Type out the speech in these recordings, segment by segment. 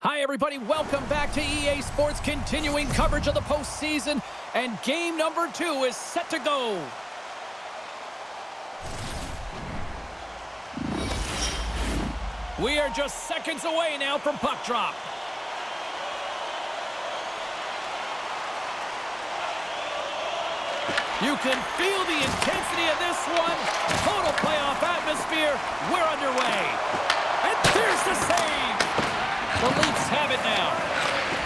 Hi, everybody. Welcome back to EA Sports, continuing coverage of the postseason, and game number 2 is set to go. We are just seconds away now from puck drop. You can feel the intensity of this one. Total playoff atmosphere. We're underway. And there's the save. The Leafs have it now.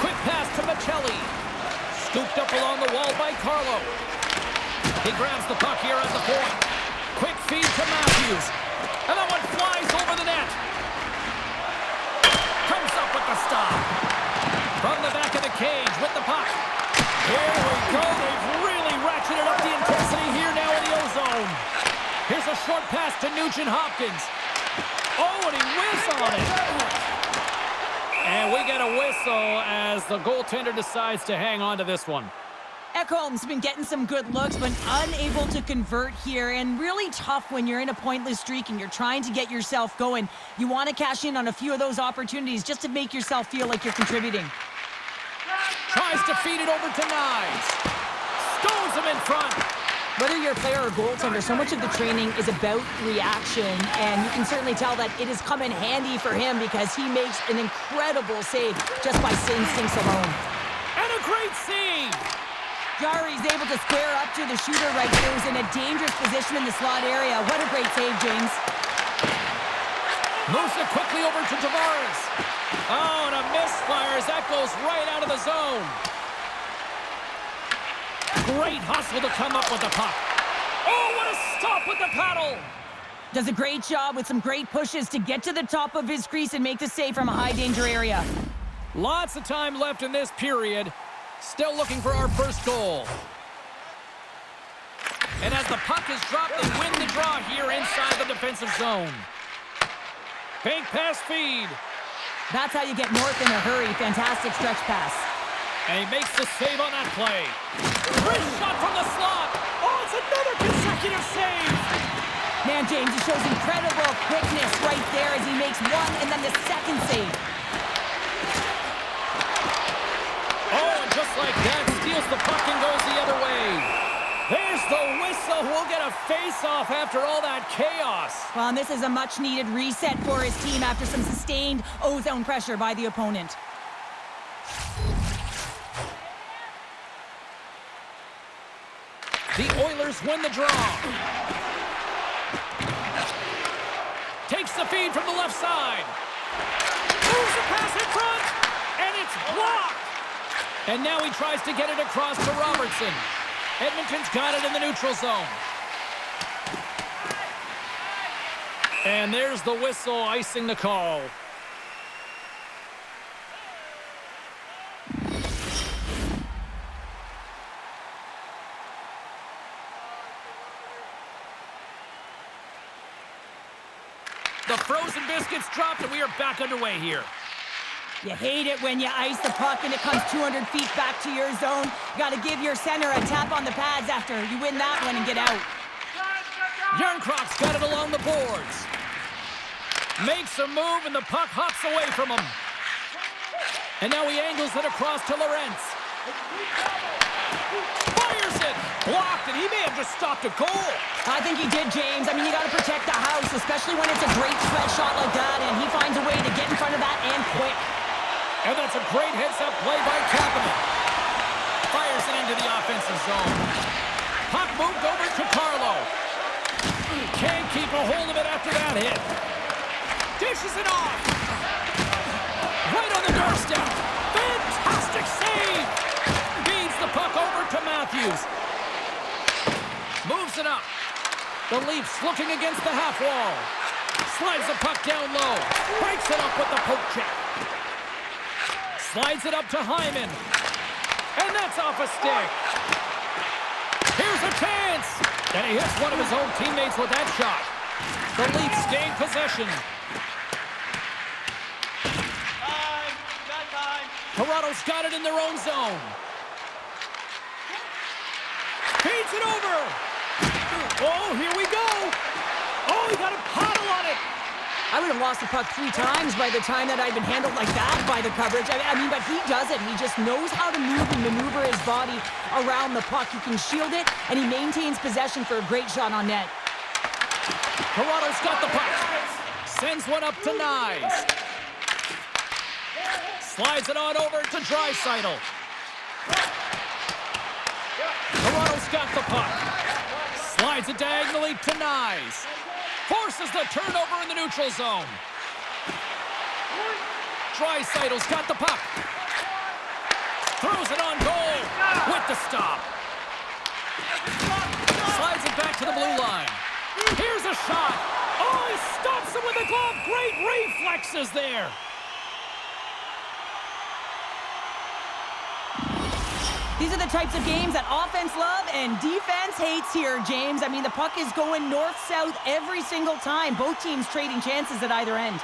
Quick pass to Michelli. Scooped up along the wall by Carlo. He grabs the puck here at the point. Quick feed to Matthews. And that one flies over the net. Comes up with the stop. From the back of the cage with the puck. Here we go. They've really ratcheted up the intensity here now in the O-zone. Here's a short pass to Nugent-Hopkins. Oh, and he whiffs on it. And we get a whistle as the goaltender decides to hang on to this one. Ekholm's been getting some good looks, but unable to convert here, and really tough when you're in a pointless streak and you're trying to get yourself going. You want to cash in on a few of those opportunities just to make yourself feel like you're contributing. Tries to feed it over to Knies. Stones him in front. Whether you're a player or goaltender, so much of the training is about reaction, and you can certainly tell that it has come in handy for him because he makes an incredible save just by instincts alone. And a great save. Jari's able to square up to the shooter right there, who's in a dangerous position in the slot area. What a great save, James. Moves it quickly over to Tavares. Oh, and a misfire as that goes right out of the zone. Great hustle to come up with the puck. Oh, what a stop with the paddle. Does a great job with some great pushes to get to the top of his crease and make the save from a high-danger area. Lots of time left in this period. Still looking for our first goal. And as the puck is dropped, they win the draw here inside the defensive zone. Fake pass feed. That's how you get north in a hurry. Fantastic stretch pass. And he makes the save on that play. Great shot from the slot. Oh, it's another consecutive save. Man, James, he shows incredible quickness right there as he makes one and then the second save. Oh, and just like that, steals the puck and goes the other way. There's the whistle. We'll get a face-off after all that chaos. Well, and this is a much-needed reset for his team after some sustained O-zone pressure by the opponent. The Oilers win the draw. Takes the feed from the left side. Moves the pass in front. And it's blocked. And now he tries to get it across to Robertson. Edmonton's got it in the neutral zone. And there's the whistle icing the call. The frozen biscuits dropped, and we are back underway here. You hate it when you ice the puck and it comes 200 feet back to your zone. You got to give your center a tap on the pads after you win that one and get out. Järnkrok's got it along the boards. Makes a move, and the puck hops away from him. And now he angles it across to Lorentz. Fires it! Blocked, and he may have just stopped a goal. I think he did, James. I mean, you got to protect the house, especially when it's a great stretch shot like that, and he finds a way to get in front of that and quick. And that's a great heads-up play by Kapanen. Fires it into the offensive zone. Puck moved over to Carlo. Can't keep a hold of it after that hit. Dishes it off. Right on the doorstep. Fantastic save. Feeds the puck over to Matthews. Moves it up. The Leafs looking against the half wall. Slides the puck down low. Breaks it up with the poke check. Slides it up to Hyman. And that's off a stick. Here's a chance. And he hits one of his own teammates with that shot. The Leafs gain possession. Toronto's got it in their own zone. Feeds it over. Oh, here we go. Oh, he got a paddle on it. I I would have lost the puck 3 times by the time that I'd been handled like that by the coverage. I mean, but he does it. He just knows how to move and maneuver his body around the puck. He can shield it, and he maintains possession for a great shot on net. Toronto's got the puck. Sends one up to Nyes. Slides it on over to Draisaitl. Toronto's got the puck. Slides it diagonally to Nyes. Forces the turnover in the neutral zone. Draisaitl's got the puck. Throws it on goal with the stop. Slides it back to the blue line. Here's a shot. Oh, he stops him with a glove. Great reflexes there. These are the types of games that offense love and defense hates here, James. I mean, the puck is going north-south every single time. Both teams trading chances at either end.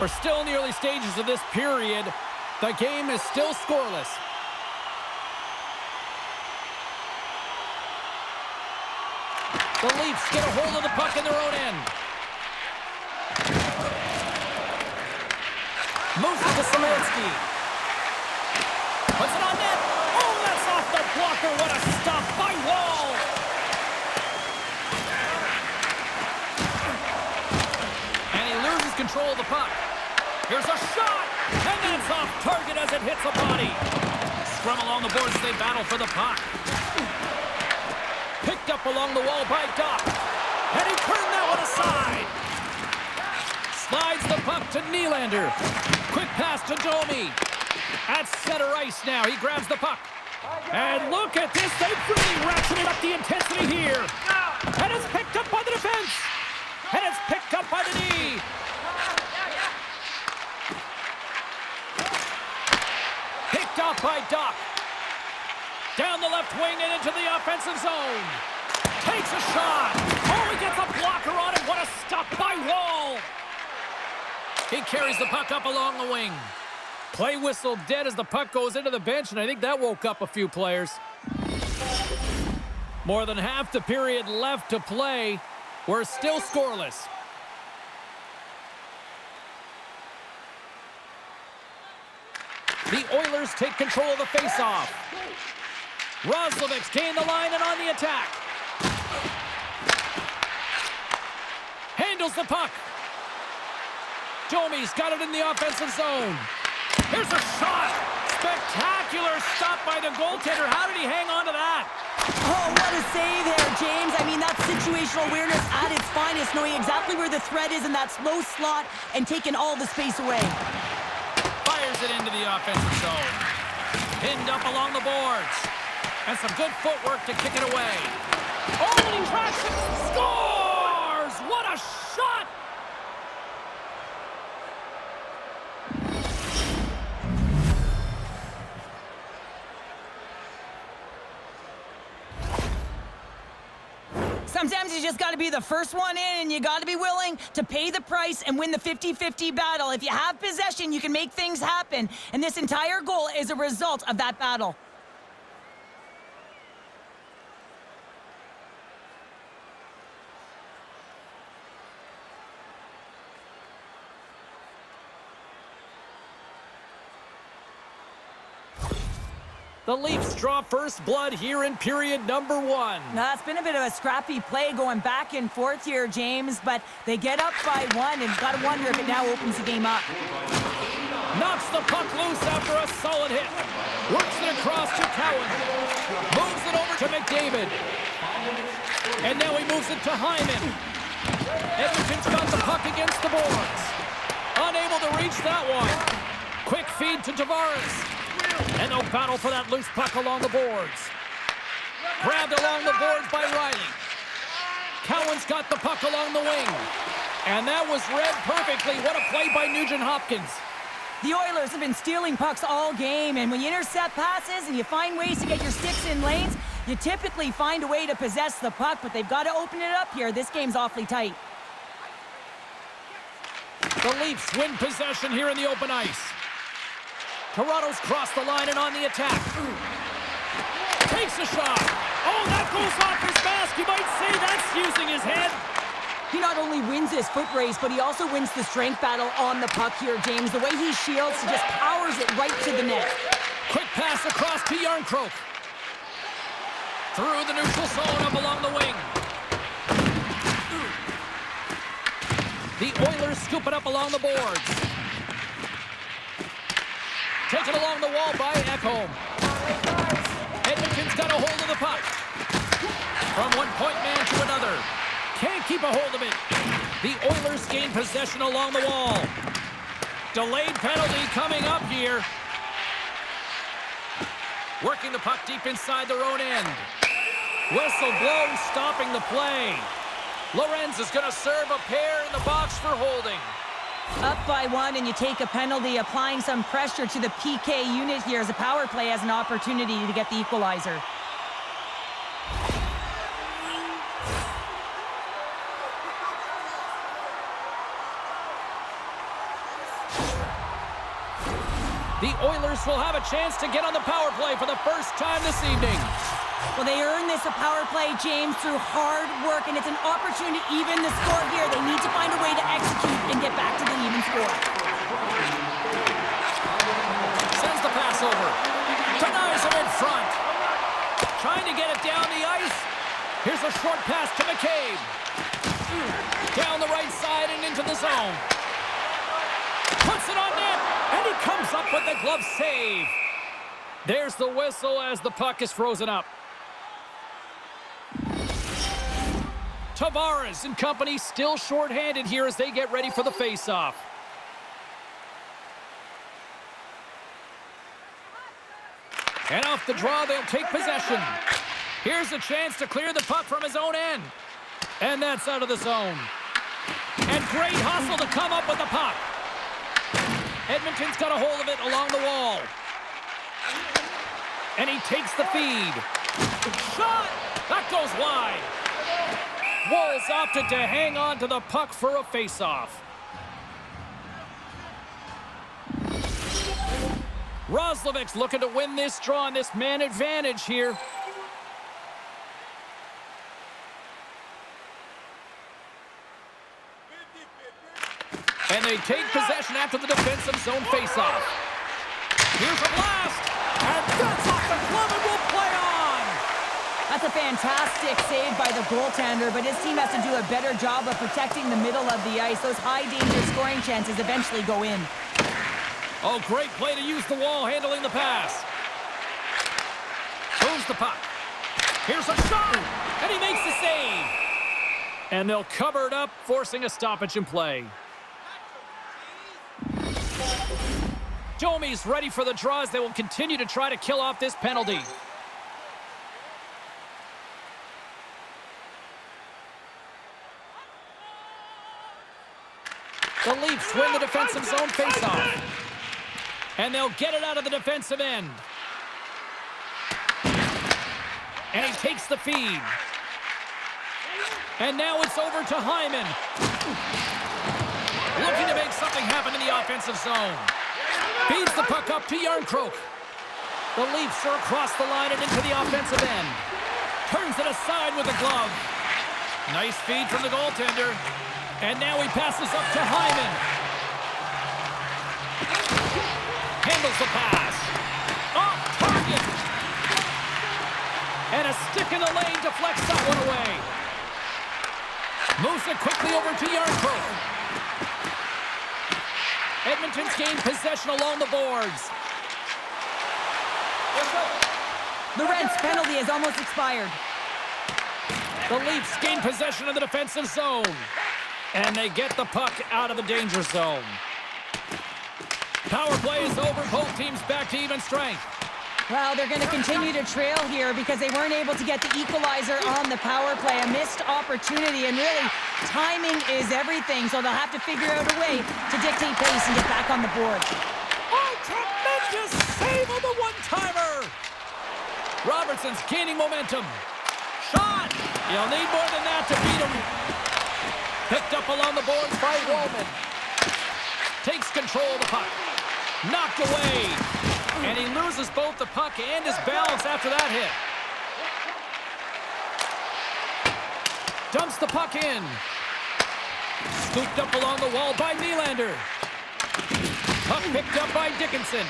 We're still in the early stages of this period. The game is still scoreless. The Leafs get a hold of the puck in their own end. Moves it to Szymanski. Puts it on net. Oh, that's off the blocker. What a stop by Wall. And he loses control of the puck. Here's a shot. And that's off target as it hits a body. Scrum along the boards as they battle for the puck. Picked up along the wall by Doc. And he turned that one aside. Slides the puck to Nylander. Quick pass to Domi. At center ice now. He grabs the puck. And look at this. They've really ratcheted up the intensity here. And it's picked up by the defense. And it's picked up by the knee. Picked off by Doc. Down the left wing and into the offensive zone. Takes a shot. Oh, he gets a blocker on it. What a stop by Wall. He carries the puck up along the wing. Play whistle dead as the puck goes into the bench, and I think that woke up a few players. More than half the period left to play. We're still scoreless. The Oilers take control of the faceoff. Roslovic's gained the line and on the attack. Handles the puck. Domi's got it in the offensive zone. Here's a shot. Spectacular stop by the goaltender. How did he hang on to that? Oh, what a save there, James. I mean, that's situational awareness at its finest, knowing exactly where the threat is in that slow slot and taking all the space away. Fires it into the offensive zone. Pinned up along the boards. And some good footwork to kick it away. Oh, and he tracks it. Scores! What a shot! Sometimes you just got to be the first one in, and you got to be willing to pay the price and win the 50-50 battle. If you have possession, you can make things happen. And this entire goal is a result of that battle. The Leafs draw first blood here in period number 1. Now, it's been a bit of a scrappy play going back and forth here, James, but they get up by 1, and got to wonder if it now opens the game up. Knocks the puck loose after a solid hit. Works it across to Cowan. Moves it over to McDavid. And now he moves it to Hyman. Edmonton's got the puck against the boards. Unable to reach that one. Quick feed to Tavares. And no battle for that loose puck along the boards. Grabbed along the boards by Riley. Cowan's got the puck along the wing. And that was read perfectly. What a play by Nugent-Hopkins. The Oilers have been stealing pucks all game, and when you intercept passes and you find ways to get your sticks in lanes, you typically find a way to possess the puck, but they've got to open it up here. This game's awfully tight. The Leafs win possession here in the open ice. Toronto's crossed the line and on the attack. Takes a shot. Oh, that goes off his mask. You might say that's using his head. He not only wins this foot race, but he also wins the strength battle on the puck here, James. The way he shields, he just powers it right to the net. Quick pass across to Yarncroke. Through the neutral zone up along the wing. The Oilers scoop it up along the boards. Taken along the wall by Ekholm. Edmonton's got a hold of the puck. From one point man to another. Can't keep a hold of it. The Oilers gain possession along the wall. Delayed penalty coming up here. Working the puck deep inside their own end. Whistle blown, stopping the play. Lorenz is going to serve a pair in the box for holding. Up by one, and you take a penalty, applying some pressure to the PK unit here as the power play has an opportunity to get the equalizer. The Oilers will have a chance to get on the power play for the first time this evening. Well, they earn this a power play, James, through hard work, and it's an opportunity to even the score here. They need to find a way to execute and get back to the even score. Sends the pass over. Denies him in front. Trying to get it down the ice. Here's a short pass to McCabe. Down the right side and into the zone. Puts it on net, and he comes up with the glove save. There's the whistle as the puck is frozen up. Tavares and company still shorthanded here as they get ready for the faceoff. And off the draw, they'll take possession. Here's a chance to clear the puck from his own end. And that's out of the zone. And great hustle to come up with the puck. Edmonton's got a hold of it along the wall. And he takes the feed. Shot! That goes wide. Wolves opted to hang on to the puck for a faceoff. Roslovic's looking to win this draw on this man advantage here. And they take possession after the defensive zone faceoff. Here's a blast! And that's off the glove and will play on! That's a fantastic save by the goaltender, but his team has to do a better job of protecting the middle of the ice. Those high-danger scoring chances eventually go in. Oh, great play to use the wall handling the pass. Moves the puck. Here's a shot! And he makes the save! And they'll cover it up, forcing a stoppage in play. Domi's ready for the draw as they will continue to try to kill off this penalty. The Leafs win the defensive zone faceoff. And they'll get it out of the defensive end. And he takes the feed. And now it's over to Hyman. Looking to make something happen in the offensive zone. Feeds the puck up to Yarncroke. The Leafs are across the line and into the offensive end. Turns it aside with a glove. Nice feed from the goaltender. And now he passes up to Hyman. Handles the pass. Off target. And a stick in the lane deflects that one away. Moves it quickly over to Yarncroke. Edmonton's gained possession along the boards. The Reds' penalty has almost expired. The Leafs gain possession of the defensive zone. And they get the puck out of the danger zone. Power play is over. Both teams back to even strength. Well, they're going to continue to trail here because they weren't able to get the equalizer on the power play. A missed opportunity, and really, timing is everything, so they'll have to figure out a way to dictate pace and get back on the board. Oh, tremendous save on the one-timer! Robertson's gaining momentum. Shot! You'll need more than that to beat him. Picked up along the boards by Wallman. Takes control of the puck. Knocked away. And he loses both the puck and his balance after that hit. Dumps the puck in. Scooped up along the wall by Nylander. Puck picked up by Dickinson.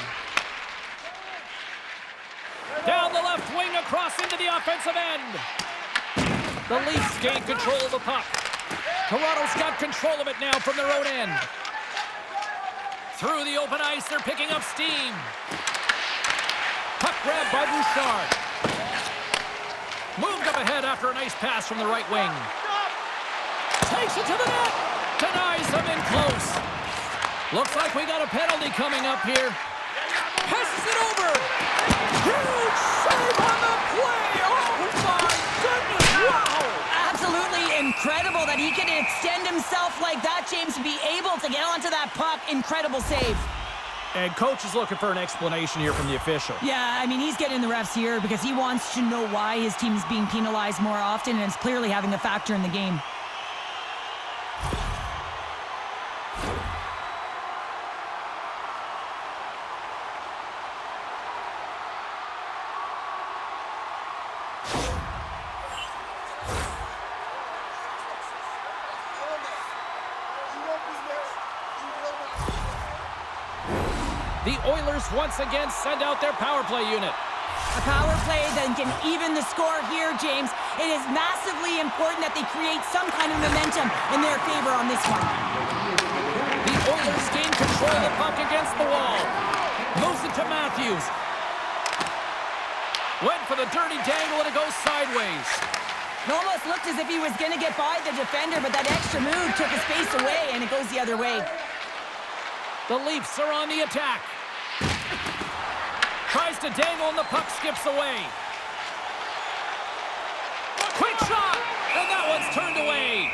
Down the left wing across into the offensive end. The Leafs gain control of the puck. Toronto's got control of it now from their own end. Through the open ice, they're picking up steam. Puck grabbed by Bouchard. Moved up ahead after a nice pass from the right wing. Takes it to the net. Denies him in close. Looks like we got a penalty coming up here. Passes it over. Huge save on the play. Oh, my goodness. Wow. Absolutely incredible that he can extend himself like that, James, to be able to get onto that puck. Incredible save. And coach is looking for an explanation here from the official. Yeah, I mean, he's getting the refs here because he wants to know why his team is being penalized more often, and it's clearly having a factor in the game. The Oilers once again send out their power play unit. A power play that can even the score here, James. It is massively important that they create some kind of momentum in their favor on this one. The Oilers gain control of the puck against the wall. Moves it to Matthews. Went for the dirty dangle and it goes sideways. It almost looked as if he was going to get by the defender, but that extra move took his space away and it goes the other way. The Leafs are on the attack. Tries to dangle and the puck skips away. Quick shot! And that one's turned away.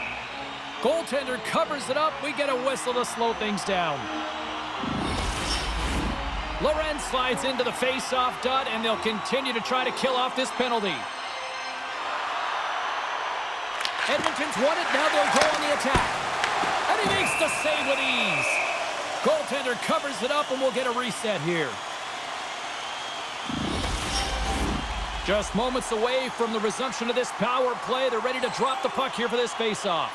Goaltender covers it up. We get a whistle to slow things down. Lorenz slides into the face-off dot, and they'll continue to try to kill off this penalty. Edmonton's won it. Now they'll go on the attack. And he makes the save with ease. Goaltender covers it up, and we'll get a reset here. Just moments away from the resumption of this power play. They're ready to drop the puck here for this faceoff.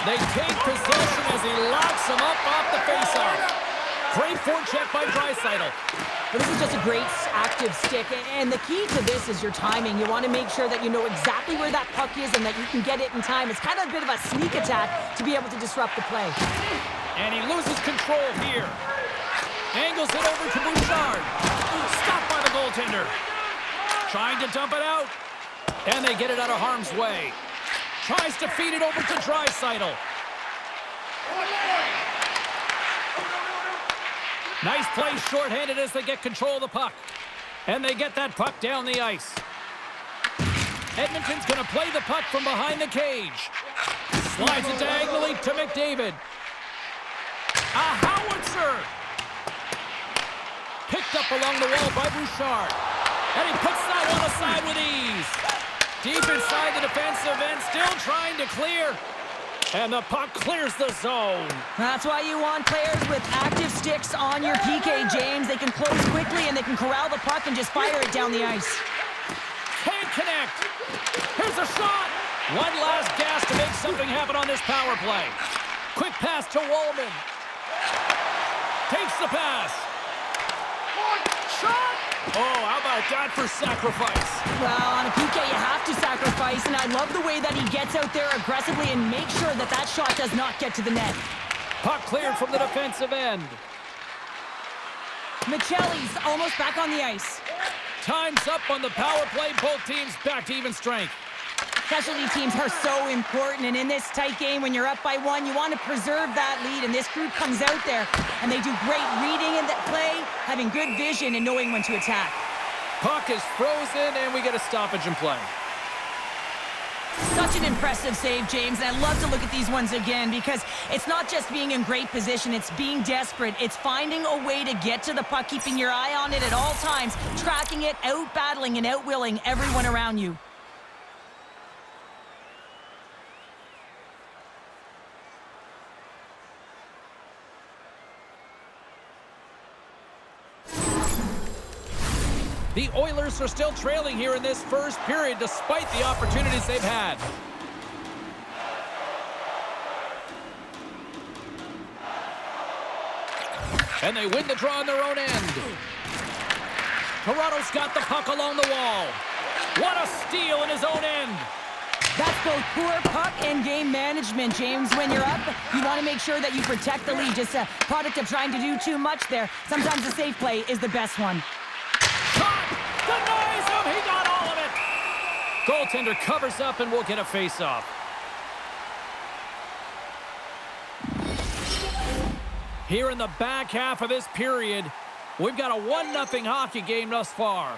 They take possession as he locks him up off the faceoff. Great forecheck by Draisaitl. But this is just a great active stick, and the key to this is your timing. You want to make sure that you know exactly where that puck is and that you can get it in time. It's kind of a bit of a sneak attack to be able to disrupt the play. And he loses control here. Angles it over to Bouchard. Stopped by the goaltender. Trying to dump it out. And they get it out of harm's way. Tries to feed it over to Draisaitl. Nice play shorthanded as they get control of the puck. And they get that puck down the ice. Edmonton's going to play the puck from behind the cage. Slides it diagonally to McDavid. A howitzer. Picked up along the wall by Bouchard. And he puts that one aside with ease. Deep inside the defensive end, still trying to clear. And the puck clears the zone. That's why you want players with active sticks on your PK, James. They can close quickly and they can corral the puck and just fire it down the ice. Can't connect. Here's a shot. One last gas to make something happen on this power play. Quick pass to Wallman. Takes the pass. Shot! Oh, how about that for sacrifice? Well, on a PK, you have to sacrifice, and I love the way that he gets out there aggressively and makes sure that that shot does not get to the net. Puck cleared from the defensive end. Michelli's almost back on the ice. Time's up on the power play. Both teams back to even strength. Specialty teams are so important, and in this tight game, when you're up by one, you want to preserve that lead, and this group comes out there, and they do great reading in that play, having good vision and knowing when to attack. Puck is frozen, and we get a stoppage in play. Such an impressive save, James, and I love to look at these ones again because it's not just being in great position, it's being desperate. It's finding a way to get to the puck, keeping your eye on it at all times, tracking it, out-battling and out-willing everyone around you. The Oilers are still trailing here in this first period despite the opportunities they've had. And they win the draw on their own end. Toronto's got the puck along the wall. What a steal in his own end. That's both poor puck and game management, James. When you're up, you want to make sure that you protect the lead. Just a product of trying to do too much there. Sometimes the safe play is the best one. Shot! Denies him! He got all of it! Goaltender covers up and will get a face-off. Here in the back half of this period, we've got a 1-0 hockey game thus far.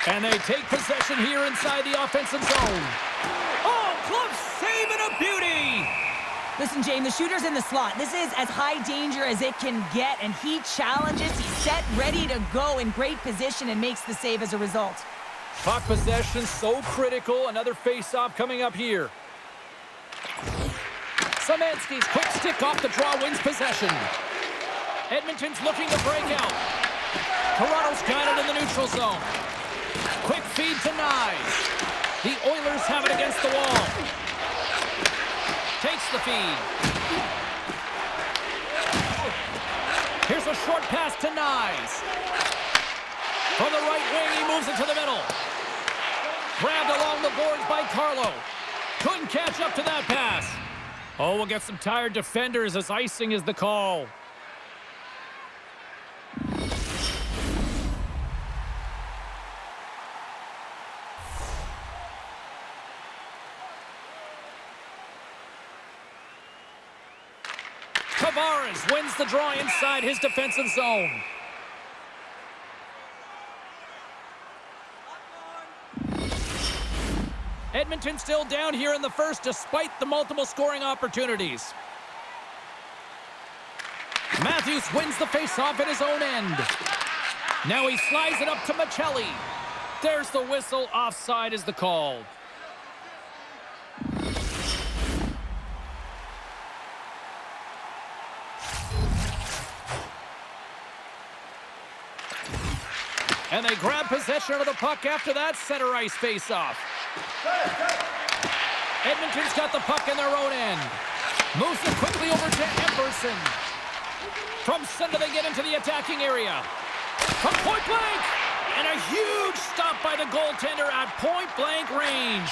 And they take possession here inside the offensive zone. Oh, glove save and a beauty! Listen, James, the shooter's in the slot. This is as high danger as it can get, and he challenges. He's set, ready to go, in great position, and makes the save as a result. Puck possession so critical. Another face-off coming up here. Szymanski's quick stick off the draw wins possession. Edmonton's looking to break out. Toronto's got it in the neutral zone. Quick feed to Nyes. The Oilers have it against the wall. Takes the feed. Here's a short pass to Nyes. From the right wing, he moves it to the middle. Grabbed along the boards by Carlo. Couldn't catch up to that pass. Oh, we'll get some tired defenders as icing is the call. Tavares wins the draw inside his defensive zone. Edmonton still down here in the first despite the multiple scoring opportunities. Matthews wins the faceoff at his own end. Now he slides it up to Michelli. There's the whistle. Offside is the call. And they grab possession of the puck after that center ice faceoff. Edmonton's got the puck in their own end. Moves it quickly over to Emberson. From center they get into the attacking area. From point blank! And a huge stop by the goaltender at point blank range.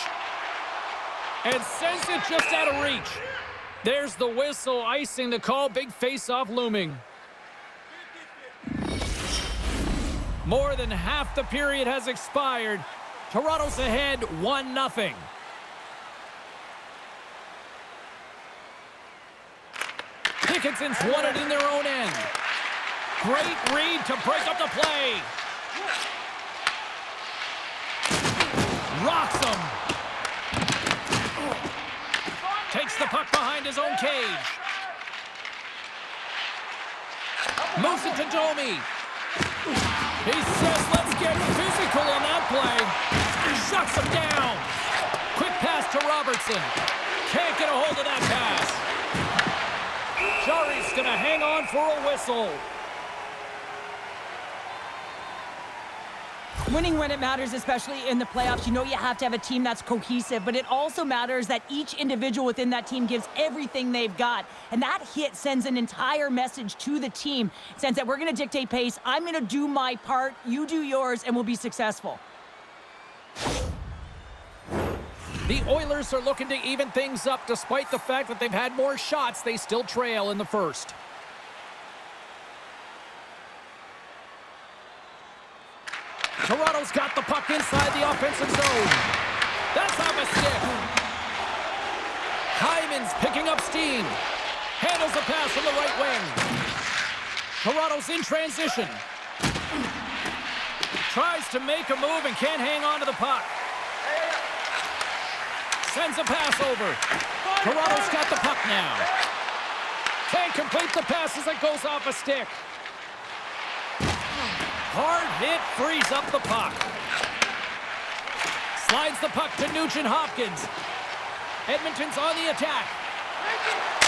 And sends it just out of reach. There's the whistle, icing the call. Big face-off looming. More than half the period has expired. Toronto's ahead 1-0. Dickinson's won it in their own end. Great read to break up the play. Rocks him. Takes the puck behind his own cage. Moves it to Domi. He says, let's get physical on that play. Shuts him down. Quick pass to Robertson. Can't get a hold of that pass. Jari's going to hang on for a whistle. Winning when it matters, especially in the playoffs, you know you have to have a team that's cohesive, but it also matters that each individual within that team gives everything they've got. And that hit sends an entire message to the team. It says that we're going to dictate pace, I'm going to do my part, you do yours, and we'll be successful. The Oilers are looking to even things up despite the fact that they've had more shots. They still trail in the first. Toronto's got the puck inside the offensive zone. That's off a stick. Hyman's picking up steam. Handles the pass from the right wing. Toronto's in transition. Tries to make a move and can't hang on to the puck. Sends a pass over. Toronto's got the puck now. Can't complete the pass as it goes off a stick. Hard hit frees up the puck. Slides the puck to Nugent-Hopkins. Edmonton's on the attack.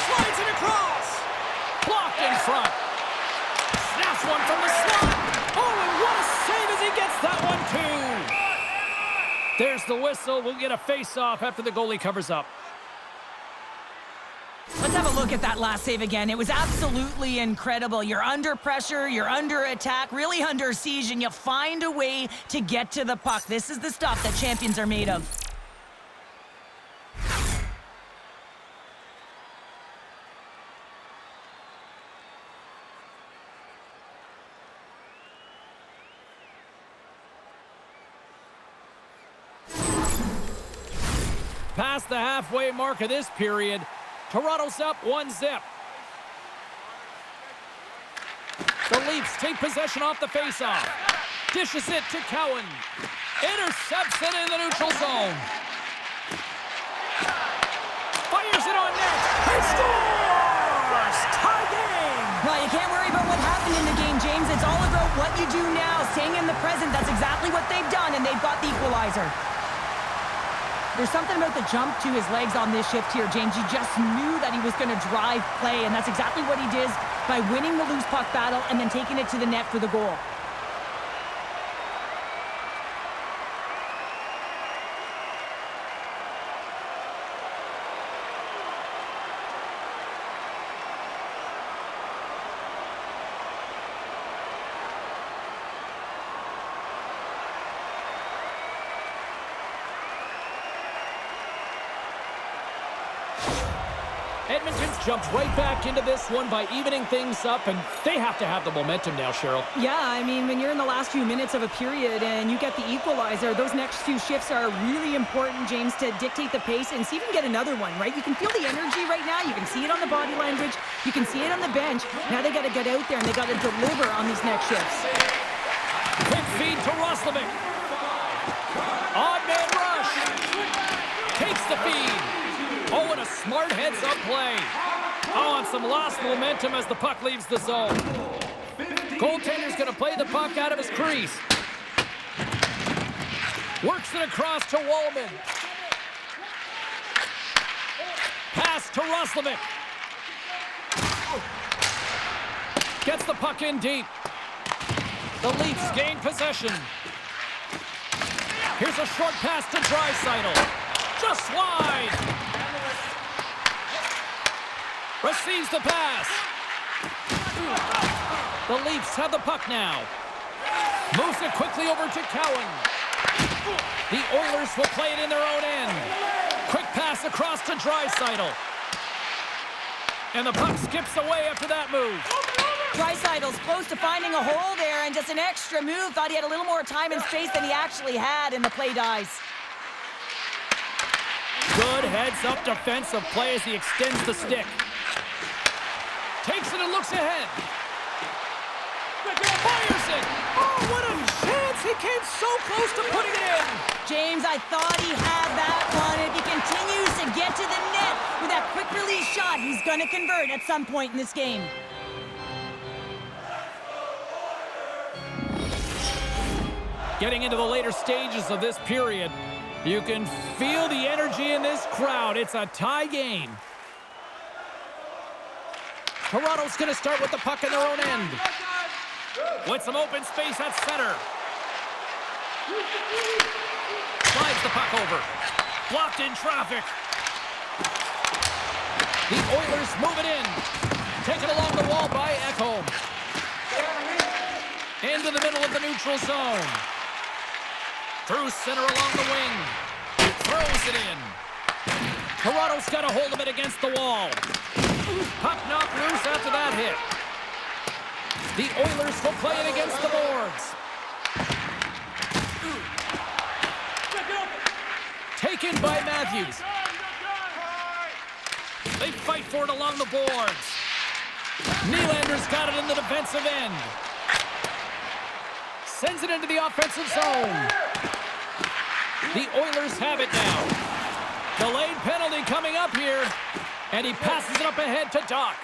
Slides it across. Blocked in front. Snaps Stops one from the slot. Oh, and what a save as he gets that one, too. There's the whistle. We'll get a face-off after the goalie covers up. Let's have a look at that last save again. It was absolutely incredible. You're under pressure, you're under attack, really under siege, and you find a way to get to the puck. This is the stuff that champions are made of. Past the halfway mark of this period, Toronto's up 1-0. The Leafs take possession off the faceoff. Dishes it to Cowan. Intercepts it in the neutral zone. Fires it on net. And scores! Tie game! Well, you can't worry about what happened in the game, James. It's all about what you do now, staying in the present. That's exactly what they've done, and they've got the equalizer. There's something about the jump to his legs on this shift here, James. You just knew that he was going to drive play, and that's exactly what he did by winning the loose puck battle and then taking it to the net for the goal. Edmonton's jumped right back into this one by evening things up, and they have to have the momentum now, Cheryl. Yeah, I mean, when you're in the last few minutes of a period and you get the equalizer, those next two shifts are really important, James, to dictate the pace and see if you can get another one, right? You can feel the energy right now. You can see it on the body language. You can see it on the bench. Now they got to get out there and they got to deliver on these next shifts. Quick feed to Roslovic. Odd man rush. Takes the feed. Oh, and a smart heads-up play. Oh, and some lost momentum as the puck leaves the zone. Goaltender's going to play the puck out of his crease. Works it across to Wallman. Pass to Roslovic. Gets the puck in deep. The Leafs gain possession. Here's a short pass to Draisaitl. Just wide. Receives the pass. The Leafs have the puck now. Moves it quickly over to Cowan. The Oilers will play it in their own end. Quick pass across to Draisaitl. And the puck skips away after that move. Draisaitl's close to finding a hole there, and just an extra move. Thought he had a little more time and space than he actually had, and the play dies. Good heads-up defensive play as he extends the stick. Takes it and looks ahead. Fires it. Oh, what a chance. He came so close to putting it in. James, I thought he had that one. If he continues to get to the net with that quick release shot, he's going to convert at some point in this game. Getting into the later stages of this period, you can feel the energy in this crowd. It's a tie game. Toronto's going to start with the puck in their own end. With some open space at center. Slides the puck over. Blocked in traffic. The Oilers move it in. Taken along the wall by Ekholm. Into the middle of the neutral zone. Through center along the wing. Throws it in. Toronto's got a hold of it against the wall. Puck knocked loose after that hit. The Oilers will play it against the boards. Taken by Matthews. They fight for it along the boards. Nylander's got it in the defensive end. Sends it into the offensive zone. The Oilers have it now. Delayed penalty coming up here. And he passes it up ahead to Doc.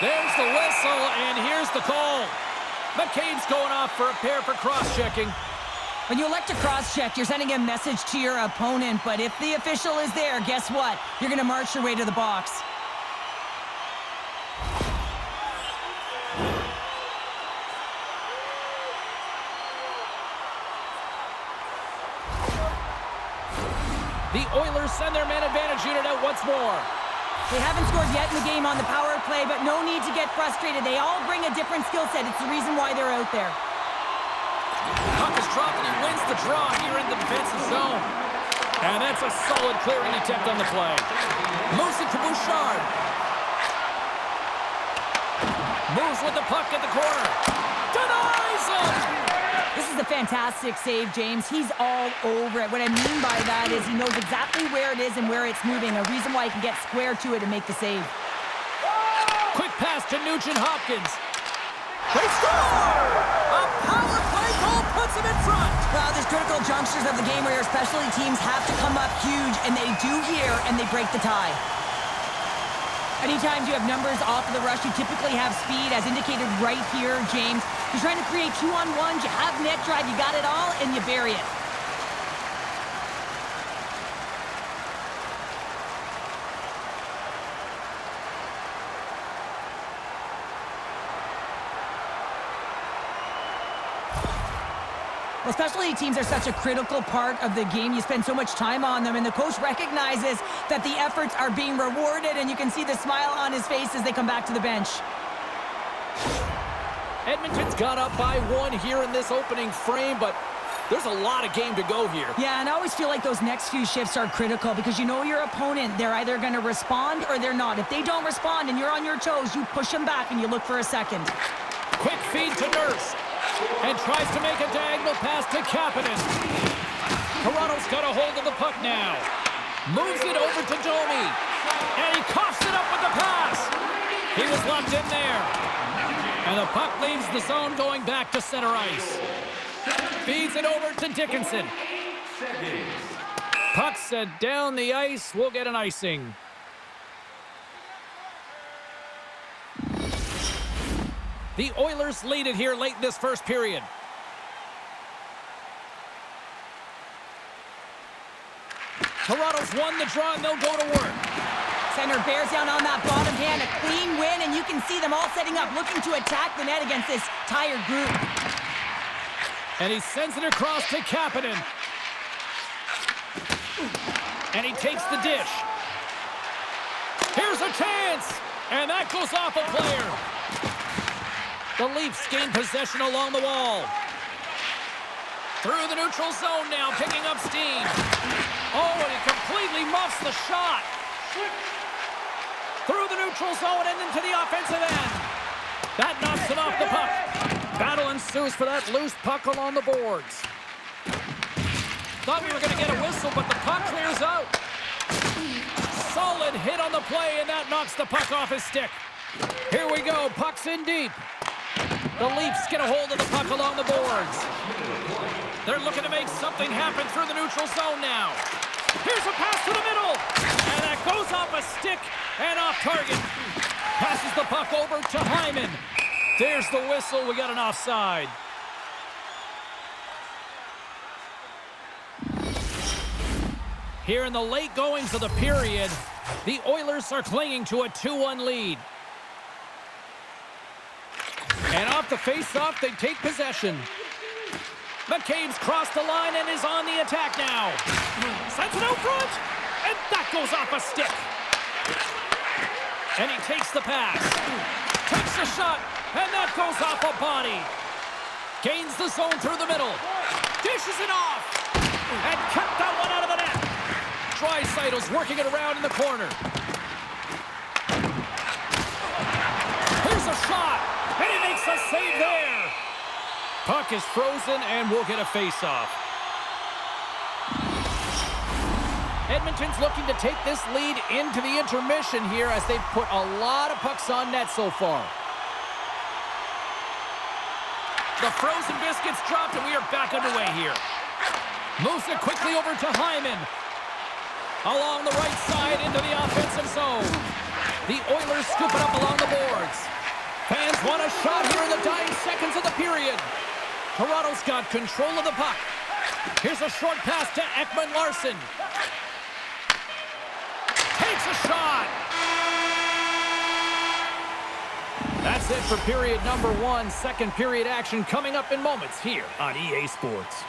There's the whistle, and here's the call. McCabe's going off for a pair for cross-checking. When you elect to cross-check, you're sending a message to your opponent, but if the official is there, guess what? You're going to march your way to the box. The Oilers send their man advantage unit out once more. They haven't scored yet in the game on the power play, but no need to get frustrated. They all bring a different skill set. It's the reason why they're out there. Puck is dropped, and he wins the draw here in the defensive zone. And that's a solid clearing attempt on the play. Moves it to Bouchard. Moves with the puck at the corner. Denies him! This is a fantastic save, James. He's all over it. What I mean by that is he knows exactly where it is and where it's moving. A reason why he can get square to it and make the save. Quick pass to Nugent-Hopkins. They score! A power play goal puts him in front. Well, there's critical junctures of the game where your specialty teams have to come up huge, and they do here, and they break the tie. Anytime you have numbers off of the rush, you typically have speed, as indicated right here, James. You're trying to create 2-on-1s, you have net drive, you got it all, and you bury it. Well, specialty teams are such a critical part of the game. You spend so much time on them, and the coach recognizes that the efforts are being rewarded, and you can see the smile on his face as they come back to the bench. Edmonton's got up by 1 here in this opening frame, but there's a lot of game to go here. Yeah, and I always feel like those next few shifts are critical because you know your opponent. They're either going to respond or they're not. If they don't respond and you're on your toes, you push them back and you look for a second. Quick feed to Nurse. And tries to make a diagonal pass to Kapanen. Toronto's got a hold of the puck now. Moves it over to Domi. And he coughs it up with the pass. He was locked in there. And the puck leaves the zone going back to center ice. Feeds it over to Dickinson. Puck sent down the ice. We'll get an icing. The Oilers lead it here late in this first period. Toronto's won the draw, and they'll go to work. Center bears down on that bottom hand, a clean win, and you can see them all setting up, looking to attack the net against this tired group. And he sends it across to Kapanen. And he takes the dish. Here's a chance! And that goes off a player. The Leafs gain possession along the wall. Through the neutral zone now, picking up steam. Oh, and he completely muffs the shot. Through the neutral zone and into the offensive end. That knocks it off the puck. Battle ensues for that loose puck along the boards. Thought we were going to get a whistle, but the puck clears out. Solid hit on the play, and that knocks the puck off his stick. Here we go, puck's in deep. The Leafs get a hold of the puck along the boards. They're looking to make something happen through the neutral zone now. Here's a pass to the middle. And that goes off a stick and off target. Passes the puck over to Hyman. There's the whistle. We got an offside. Here in the late goings of the period, the Oilers are clinging to a 2-1 lead. And off the face-off, they take possession. McCabe's crossed the line and is on the attack now. Sends it out front, and that goes off a stick. And he takes the pass. Takes a shot, and that goes off a body. Gains the zone through the middle. Dishes it off, and kept that one out of the net. Draisaitl's working it around in the corner. Here's a shot. And he makes a save there. Puck is frozen, and we'll get a face-off. Edmonton's looking to take this lead into the intermission here as they've put a lot of pucks on net so far. The frozen biscuits dropped, and we are back underway here. Moves it quickly over to Hyman. Along the right side into the offensive zone. The Oilers scoop it up along the boards. Fans want a shot here in the dying seconds of the period. Toronto's got control of the puck. Here's a short pass to Ekman-Larsson. Takes a shot. That's it for period number 1. Second period action coming up in moments here on EA Sports.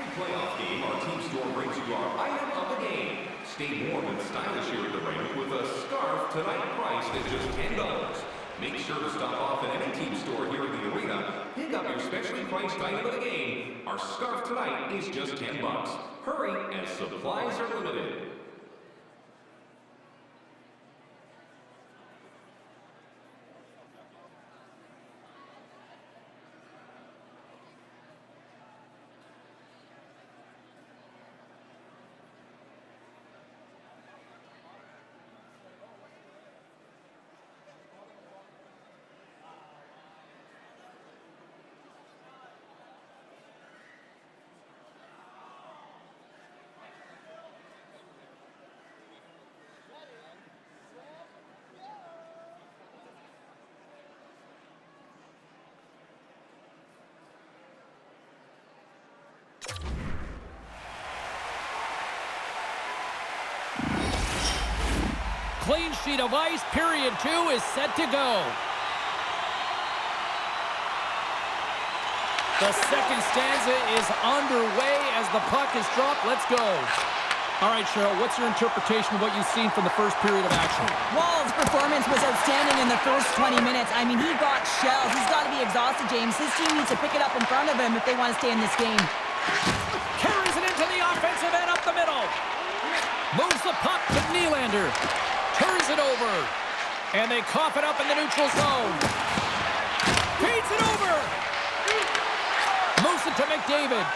Every playoff game, our team store brings brings you our item of the game. Stay warm and stylish here at the rink with a scarf tonight priced at just $10. Make sure to stop off at any team store here in the arena. Pick up your specially priced item of the game. Our scarf tonight is just $10. Hurry, as supplies are limited. Clean sheet of ice, period 2 is set to go. The second stanza is underway as the puck is dropped. Let's go. All right, Cheryl, what's your interpretation of what you've seen from the first period of action? Wall's performance was outstanding in the first 20 minutes. I mean, he got shelled. He's got to be exhausted, James. His team needs to pick it up in front of him if they want to stay in this game. Carries it into the offensive end up the middle. Moves the puck to Nylander. Turns it over. And they cough it up in the neutral zone. Feeds it over. Moves it to McDavid.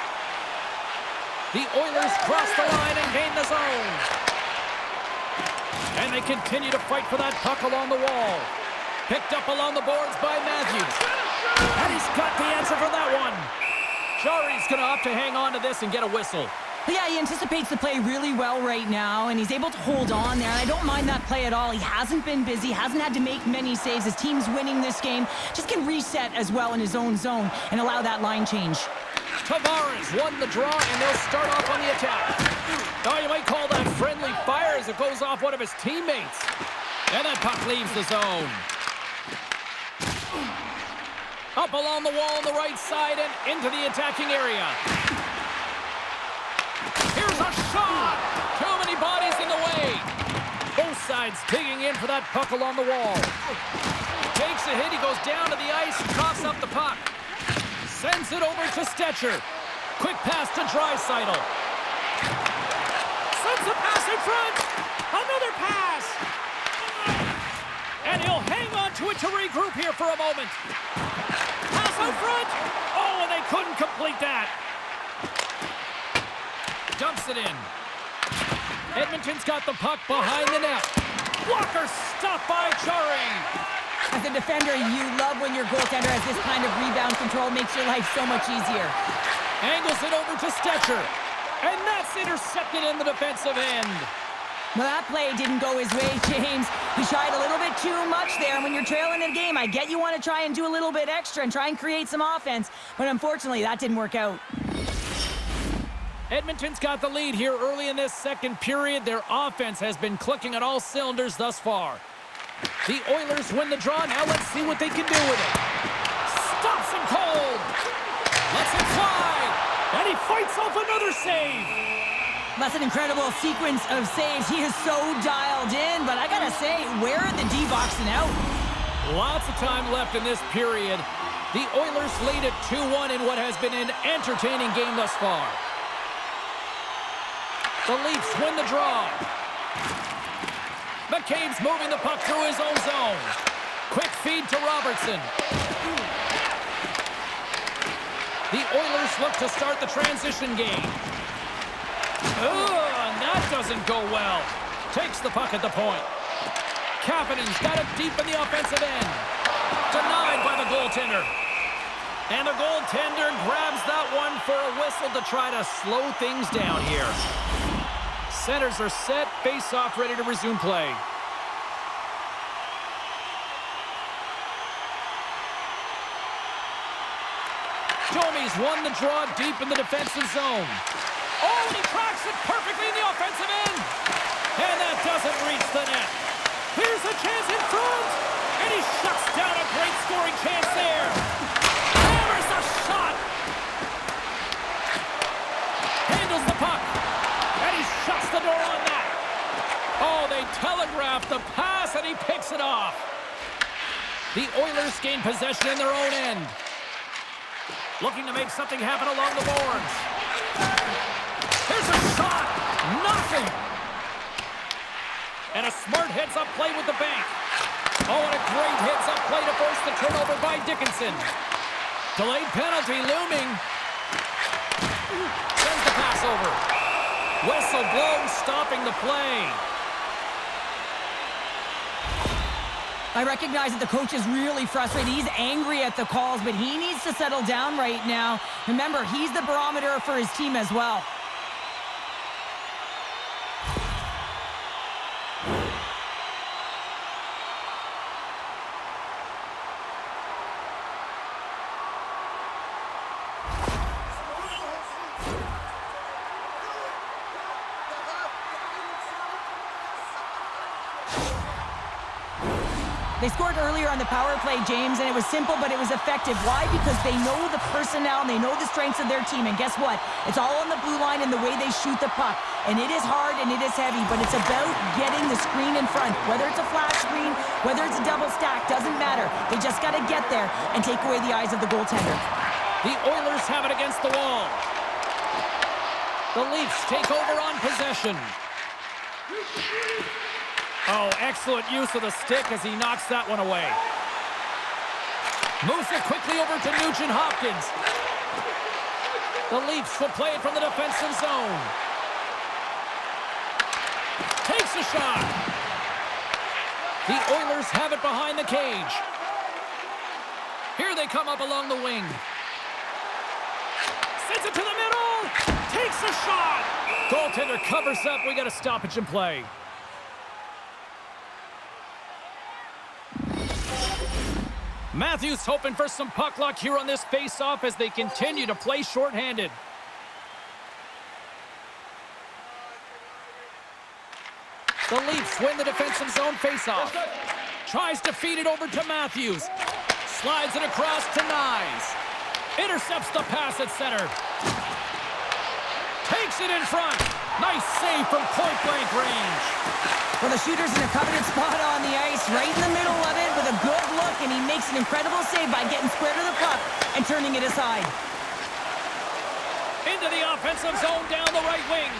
The Oilers cross the line and gain the zone. And they continue to fight for that puck along the wall. Picked up along the boards by Matthews. And he's got the answer for that one. Jarry's going to opt to hang on to this and get a whistle. Yeah, he anticipates the play really well right now, and he's able to hold on there. And I don't mind that play at all. He hasn't been busy, hasn't had to make many saves. His team's winning this game. Just can reset as well in his own zone and allow that line change. Tavares won the draw, and they'll start off on the attack. Oh, you might call that friendly fire as it goes off one of his teammates. And that puck leaves the zone. Up along the wall on the right side and into the attacking area. Here's a shot! Too many bodies in the way. Both sides digging in for that puck along the wall. Takes a hit, he goes down to the ice and coughs up the puck. Sends it over to Stetcher. Quick pass to Draisaitl. Sends a pass in front. Another pass. And he'll hang on to it to regroup here for a moment. Pass out front. Oh, and they couldn't complete that. Dumps it in. Edmonton's got the puck behind the net. Blocker stopped by Jarry. As a defender, you love when your goaltender has this kind of rebound control. Makes your life so much easier. Angles it over to Stetcher. And that's intercepted in the defensive end. Well, that play didn't go his way, James. He shied a little bit too much there. When you're trailing in a game, I get you want to try and do a little bit extra and try and create some offense. But unfortunately, that didn't work out. Edmonton's got the lead here early in this second period. Their offense has been clicking on all cylinders thus far. The Oilers win the draw. Now let's see what they can do with it. Stops him cold. Lets it fly. And he fights off another save. That's an incredible sequence of saves. He is so dialed in. But I got to say, where are the D-boxing out? Lots of time left in this period. The Oilers lead at 2-1 in what has been an entertaining game thus far. The Leafs win the draw. McCabe's moving the puck through his own zone. Quick feed to Robertson. The Oilers look to start the transition game. And that doesn't go well. Takes the puck at the point. Kapanen's got it deep in the offensive end. Denied by the goaltender. And the goaltender grabs that one for a whistle to try to slow things down here. Centers are set, face-off ready to resume play. Domi's won the draw deep in the defensive zone. Oh, and he cracks it perfectly in the offensive end. And that doesn't reach the net. Here's a chance in front. And he shuts down a great scoring chance there. Hammers the shot. Handles the puck. draft the pass, and he picks it off. The Oilers gain possession in their own end. Looking to make something happen along the boards. Here's a shot. Nothing. And a smart heads-up play with the bank. Oh, and a great heads-up play to force the turnover by Dickinson. Delayed penalty looming. Sends the pass over. Whistle blows, stopping the play. I recognize that the coach is really frustrated. He's angry at the calls, but he needs to settle down right now. Remember, he's the barometer for his team as well. They scored earlier on the power play, James, and it was simple, but it was effective. Why? Because they know the personnel and they know the strengths of their team. And guess what? It's all on the blue line and the way they shoot the puck. And it is hard and it is heavy, but it's about getting the screen in front. Whether it's a flash screen, whether it's a double stack, doesn't matter. They just got to get there and take away the eyes of the goaltender. The Oilers have it against the wall. The Leafs take over on possession. Oh, excellent use of the stick as he knocks that one away. Moves it quickly over to Nugent-Hopkins. The Leafs will play it from the defensive zone. Takes a shot. The Oilers have it behind the cage. Here they come up along the wing. Sends it to the middle. Takes a shot. Goaltender covers up. We got a stoppage in play. Matthews hoping for some puck luck here on this face-off as they continue to play shorthanded. The Leafs win the defensive zone face-off. Tries to feed it over to Matthews. Slides it across to Nyes. Intercepts the pass at center. Takes it in front. Nice save from point-blank range. Well, the shooter's in a coveted spot on the ice, right in the middle of it with a good look, and he makes an incredible save by getting square to the puck and turning it aside. Into the offensive zone down the right wing.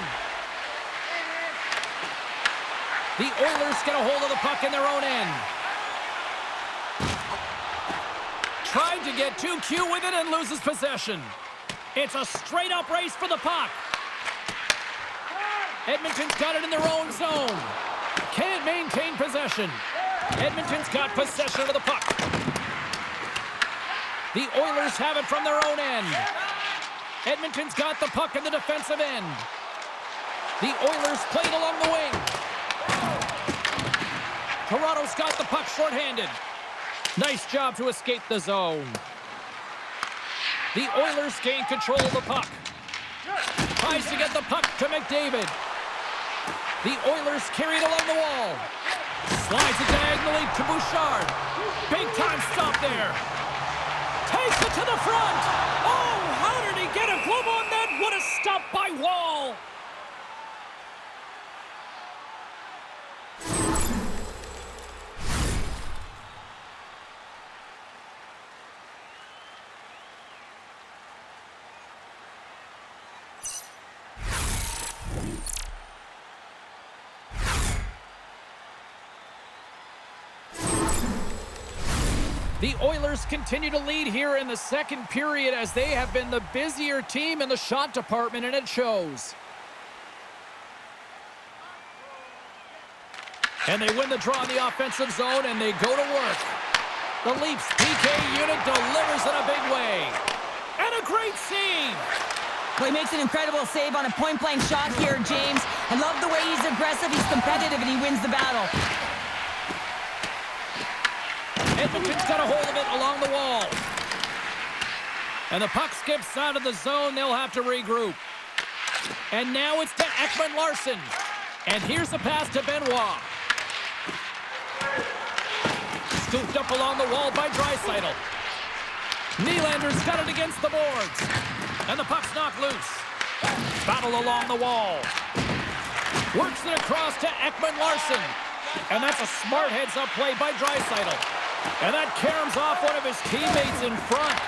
The Oilers get a hold of the puck in their own end. Tried to get too cute with it and loses possession. It's a straight-up race for the puck. Edmonton's got it in their own zone. Can't maintain possession. Edmonton's got possession of the puck. The Oilers have it from their own end. Edmonton's got the puck in the defensive end. The Oilers played along the wing. Toronto's got the puck shorthanded. Nice job to escape the zone. The Oilers gain control of the puck. Tries to get the puck to McDavid. The Oilers carry it along the wall. Slides it diagonally to Bouchard. Big time stop there. Takes it to the front. Oh, how did he get a glove on that? What a stop by Wall. The Oilers continue to lead here in the second period as they have been the busier team in the shot department, and it shows. And they win the draw in the offensive zone, and they go to work. The Leafs PK unit delivers in a big way. And a great save. Well, he makes an incredible save on a point-blank shot here, James. I love the way he's aggressive, he's competitive, and he wins the battle. Edmonton's got a hold of it along the wall. And the puck skips out of the zone. They'll have to regroup. And now it's to Ekman-Larsson. And here's the pass to Benoit. Scooped up along the wall by Draisaitl. Nylander's got it against the boards. And the puck's knocked loose. Battle along the wall. Works it across to Ekman-Larsson. And that's a smart heads-up play by Draisaitl. And that caroms off one of his teammates in front.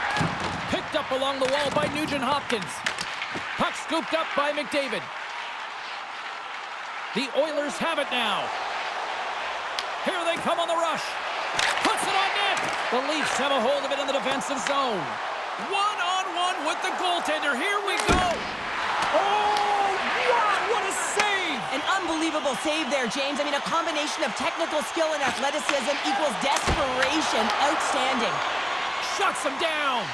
Picked up along the wall by Nugent-Hopkins. Puck scooped up by McDavid. The Oilers have it now. Here they come on the rush. Puts it on net. The Leafs have a hold of it in the defensive zone. One-on-one with the goaltender. Here we go. Oh, wow, what a save. An unbelievable save there, James. I mean, a combination of technical skill and athleticism equals desperation. Outstanding. Shuts him down.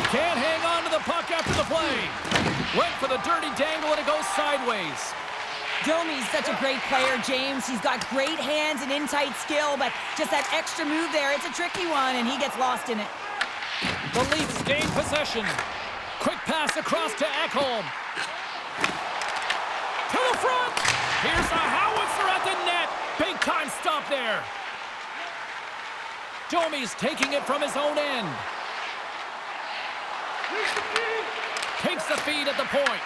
Can't hang on to the puck after the play. Went for the dirty dangle and it goes sideways. Domi's such a great player, James. He's got great hands and in-tight skill, but just that extra move there, it's a tricky one, and he gets lost in it. The Leafs gain possession. Quick pass across to Ekholm. To the front. Here's a howitzer at the net. Big time stop there. Domi's taking it from his own end. Takes the feed at the point.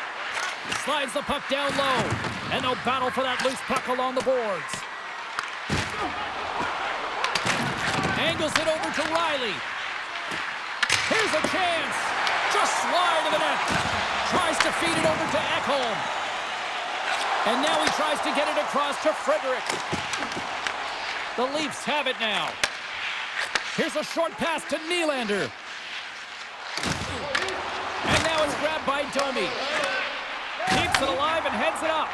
Slides the puck down low. And no battle for that loose puck along the boards. Angles it over to Riley. Here's a chance. Just slide to the net. Tries to feed it over to Ekholm. And now he tries to get it across to Frederick. The Leafs have it now. Here's a short pass to Nylander. And now it's grabbed by Domi. Keeps it alive and heads it up.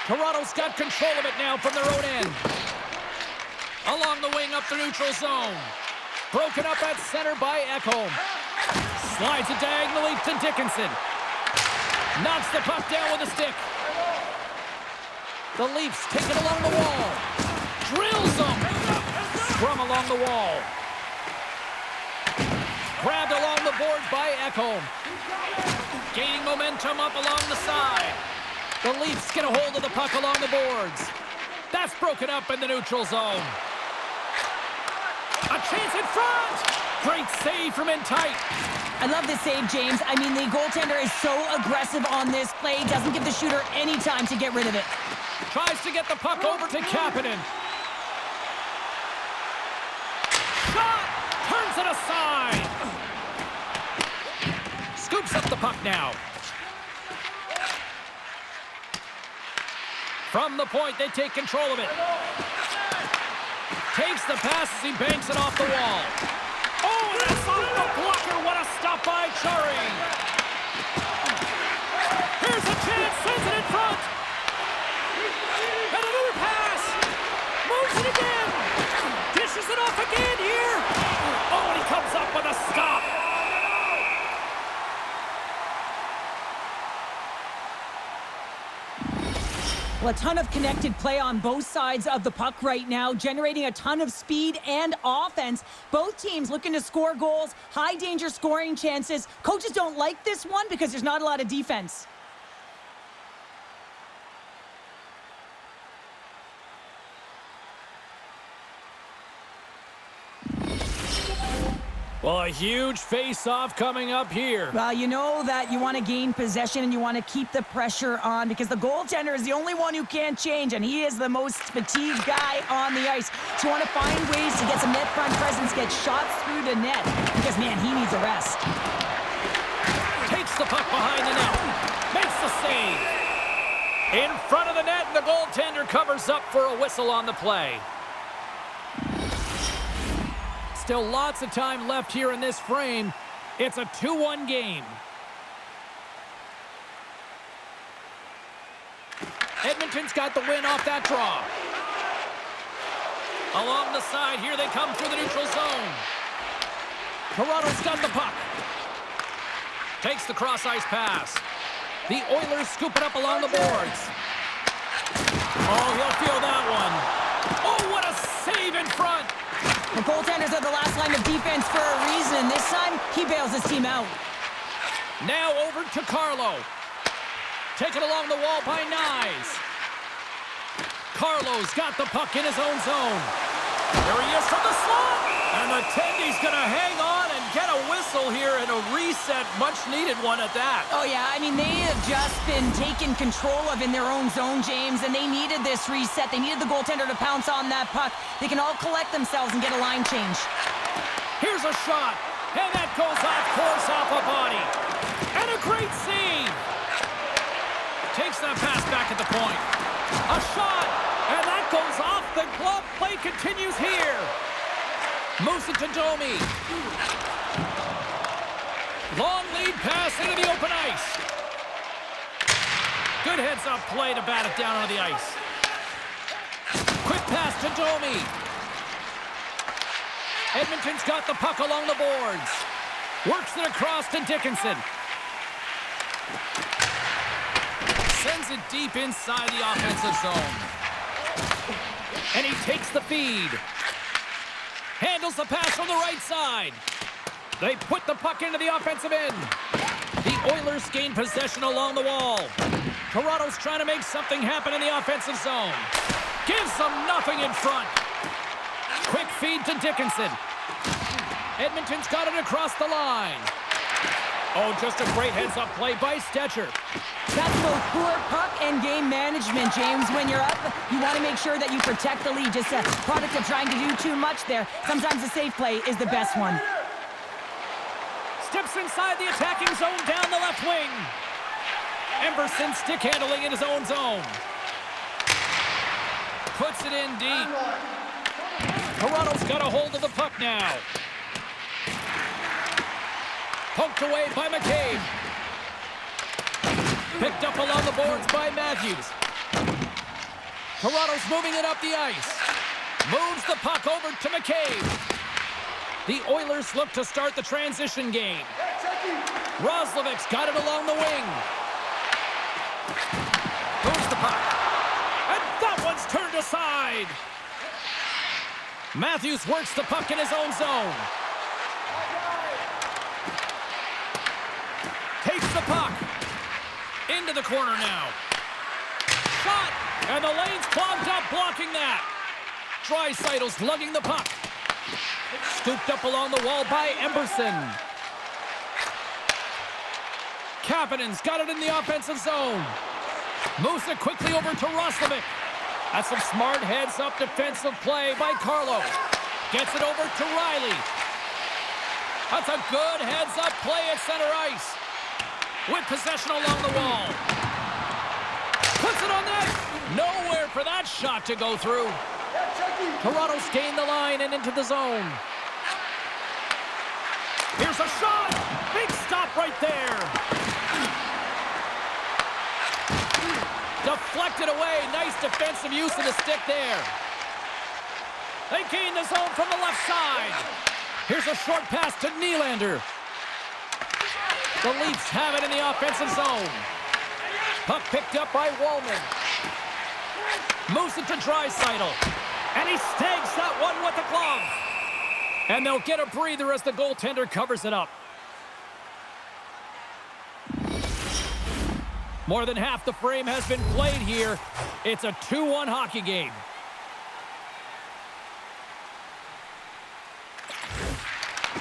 Toronto's got control of it now from their own end. Along the wing up the neutral zone. Broken up at center by Ekholm. Slides it diagonally to Dickinson. Knocks the puck down with a stick. The Leafs take it along the wall. Drills them. Scrum along the wall. Grabbed along the boards by Ekholm. Gaining momentum up along the side. The Leafs get a hold of the puck along the boards. That's broken up in the neutral zone. A chance in front. Great save from in tight. I love this save, James. I mean, the goaltender is so aggressive on this play. Doesn't give the shooter any time to get rid of it. Tries to get the puck over to Kapanen. Shot! Turns it aside. Scoops up the puck now. From the point, they take control of it. Takes the pass as he banks it off the wall. Oh, and that's off the blocker. What a stop by Chari. Here's a chance. Sends it in front. And another pass. Moves it again. Dishes it off again here. Oh, and he comes up with a stop. Well, a ton of connected play on both sides of the puck right now, generating a ton of speed and offense. Both teams looking to score goals, high danger scoring chances. Coaches don't like this one because there's not a lot of defense. Well, a huge face-off coming up here. Well, you know that you want to gain possession and you want to keep the pressure on because the goaltender is the only one who can't change, and he is the most fatigued guy on the ice. So you want to find ways to get some net front presence, get shots through the net because, man, he needs a rest. Takes the puck behind the net. Makes the save. In front of the net, and the goaltender covers up for a whistle on the play. Still lots of time left here in this frame. It's a 2-1 game. Edmonton's got the win off that draw. Along the side, here they come through the neutral zone. Toronto's got the puck. Takes the cross-ice pass. The Oilers scoop it up along the boards. Oh, he'll feel that one. Oh, what a save in front. The goaltenders are the last line of defense for a reason. This time, he bails his team out. Now over to Carlo. Taken along the wall by Nyes. Carlo's got the puck in his own zone. There he is from the slot. And the Tendy's going to hang on and get a whistle here and a reset, much needed one at that. Oh, yeah, I mean, they have just been taken control of in their own zone, James, and they needed this reset. They needed the goaltender to pounce on that puck. They can all collect themselves and get a line change. Here's a shot, and that goes off course off a body. And a great save. Takes that pass back at the point. A shot, and that goes off the glove. Play continues here. Moves it to Domi. Long lead pass into the open ice. Good heads-up play to bat it down onto the ice. Quick pass to Domi. Edmonton's got the puck along the boards. Works it across to Dickinson. Sends it deep inside the offensive zone. And he takes the feed. Handles the pass from the right side. They put the puck into the offensive end. The Oilers gain possession along the wall. Toronto's trying to make something happen in the offensive zone. Gives them nothing in front. Quick feed to Dickinson. Edmonton's got it across the line. Oh, just a great heads-up play by Stetcher. That's both poor puck and game management, James. When you're up, you want to make sure that you protect the lead. Just a product of trying to do too much there. Sometimes the safe play is the best one. Steps inside the attacking zone down the left wing. Emberson stick handling in his own zone. Puts it in deep. Toronto's got a hold of the puck now. Poked away by McCabe. Picked up along the boards by Matthews. Toronto's moving it up the ice. Moves the puck over to McCabe. The Oilers look to start the transition game. Roslovic's got it along the wing. Moves the puck. And that one's turned aside. Matthews works the puck in his own zone. Takes the puck. Into the corner now. Shot! And the lane's clogged up, blocking that. Draisaitl's lugging the puck. Scooped up along the wall by Emberson. Kapanen's got it in the offensive zone. Moves it quickly over to Roslovic. That's some smart heads-up defensive play by Carlo. Gets it over to Riley. That's a good heads-up play at center ice. With possession along the wall. Puts it on net. Nowhere for that shot to go through. Toronto's gained the line and into the zone. Here's a shot. Big stop right there. Deflected away. Nice defensive use of the stick there. They gain the zone from the left side. Here's a short pass to Nylander. The Leafs have it in the offensive zone. Puck picked up by Wallman. Moves it to Draisaitl. And he snags that one with the glove. And they'll get a breather as the goaltender covers it up. More than half the frame has been played here. It's a 2-1 hockey game.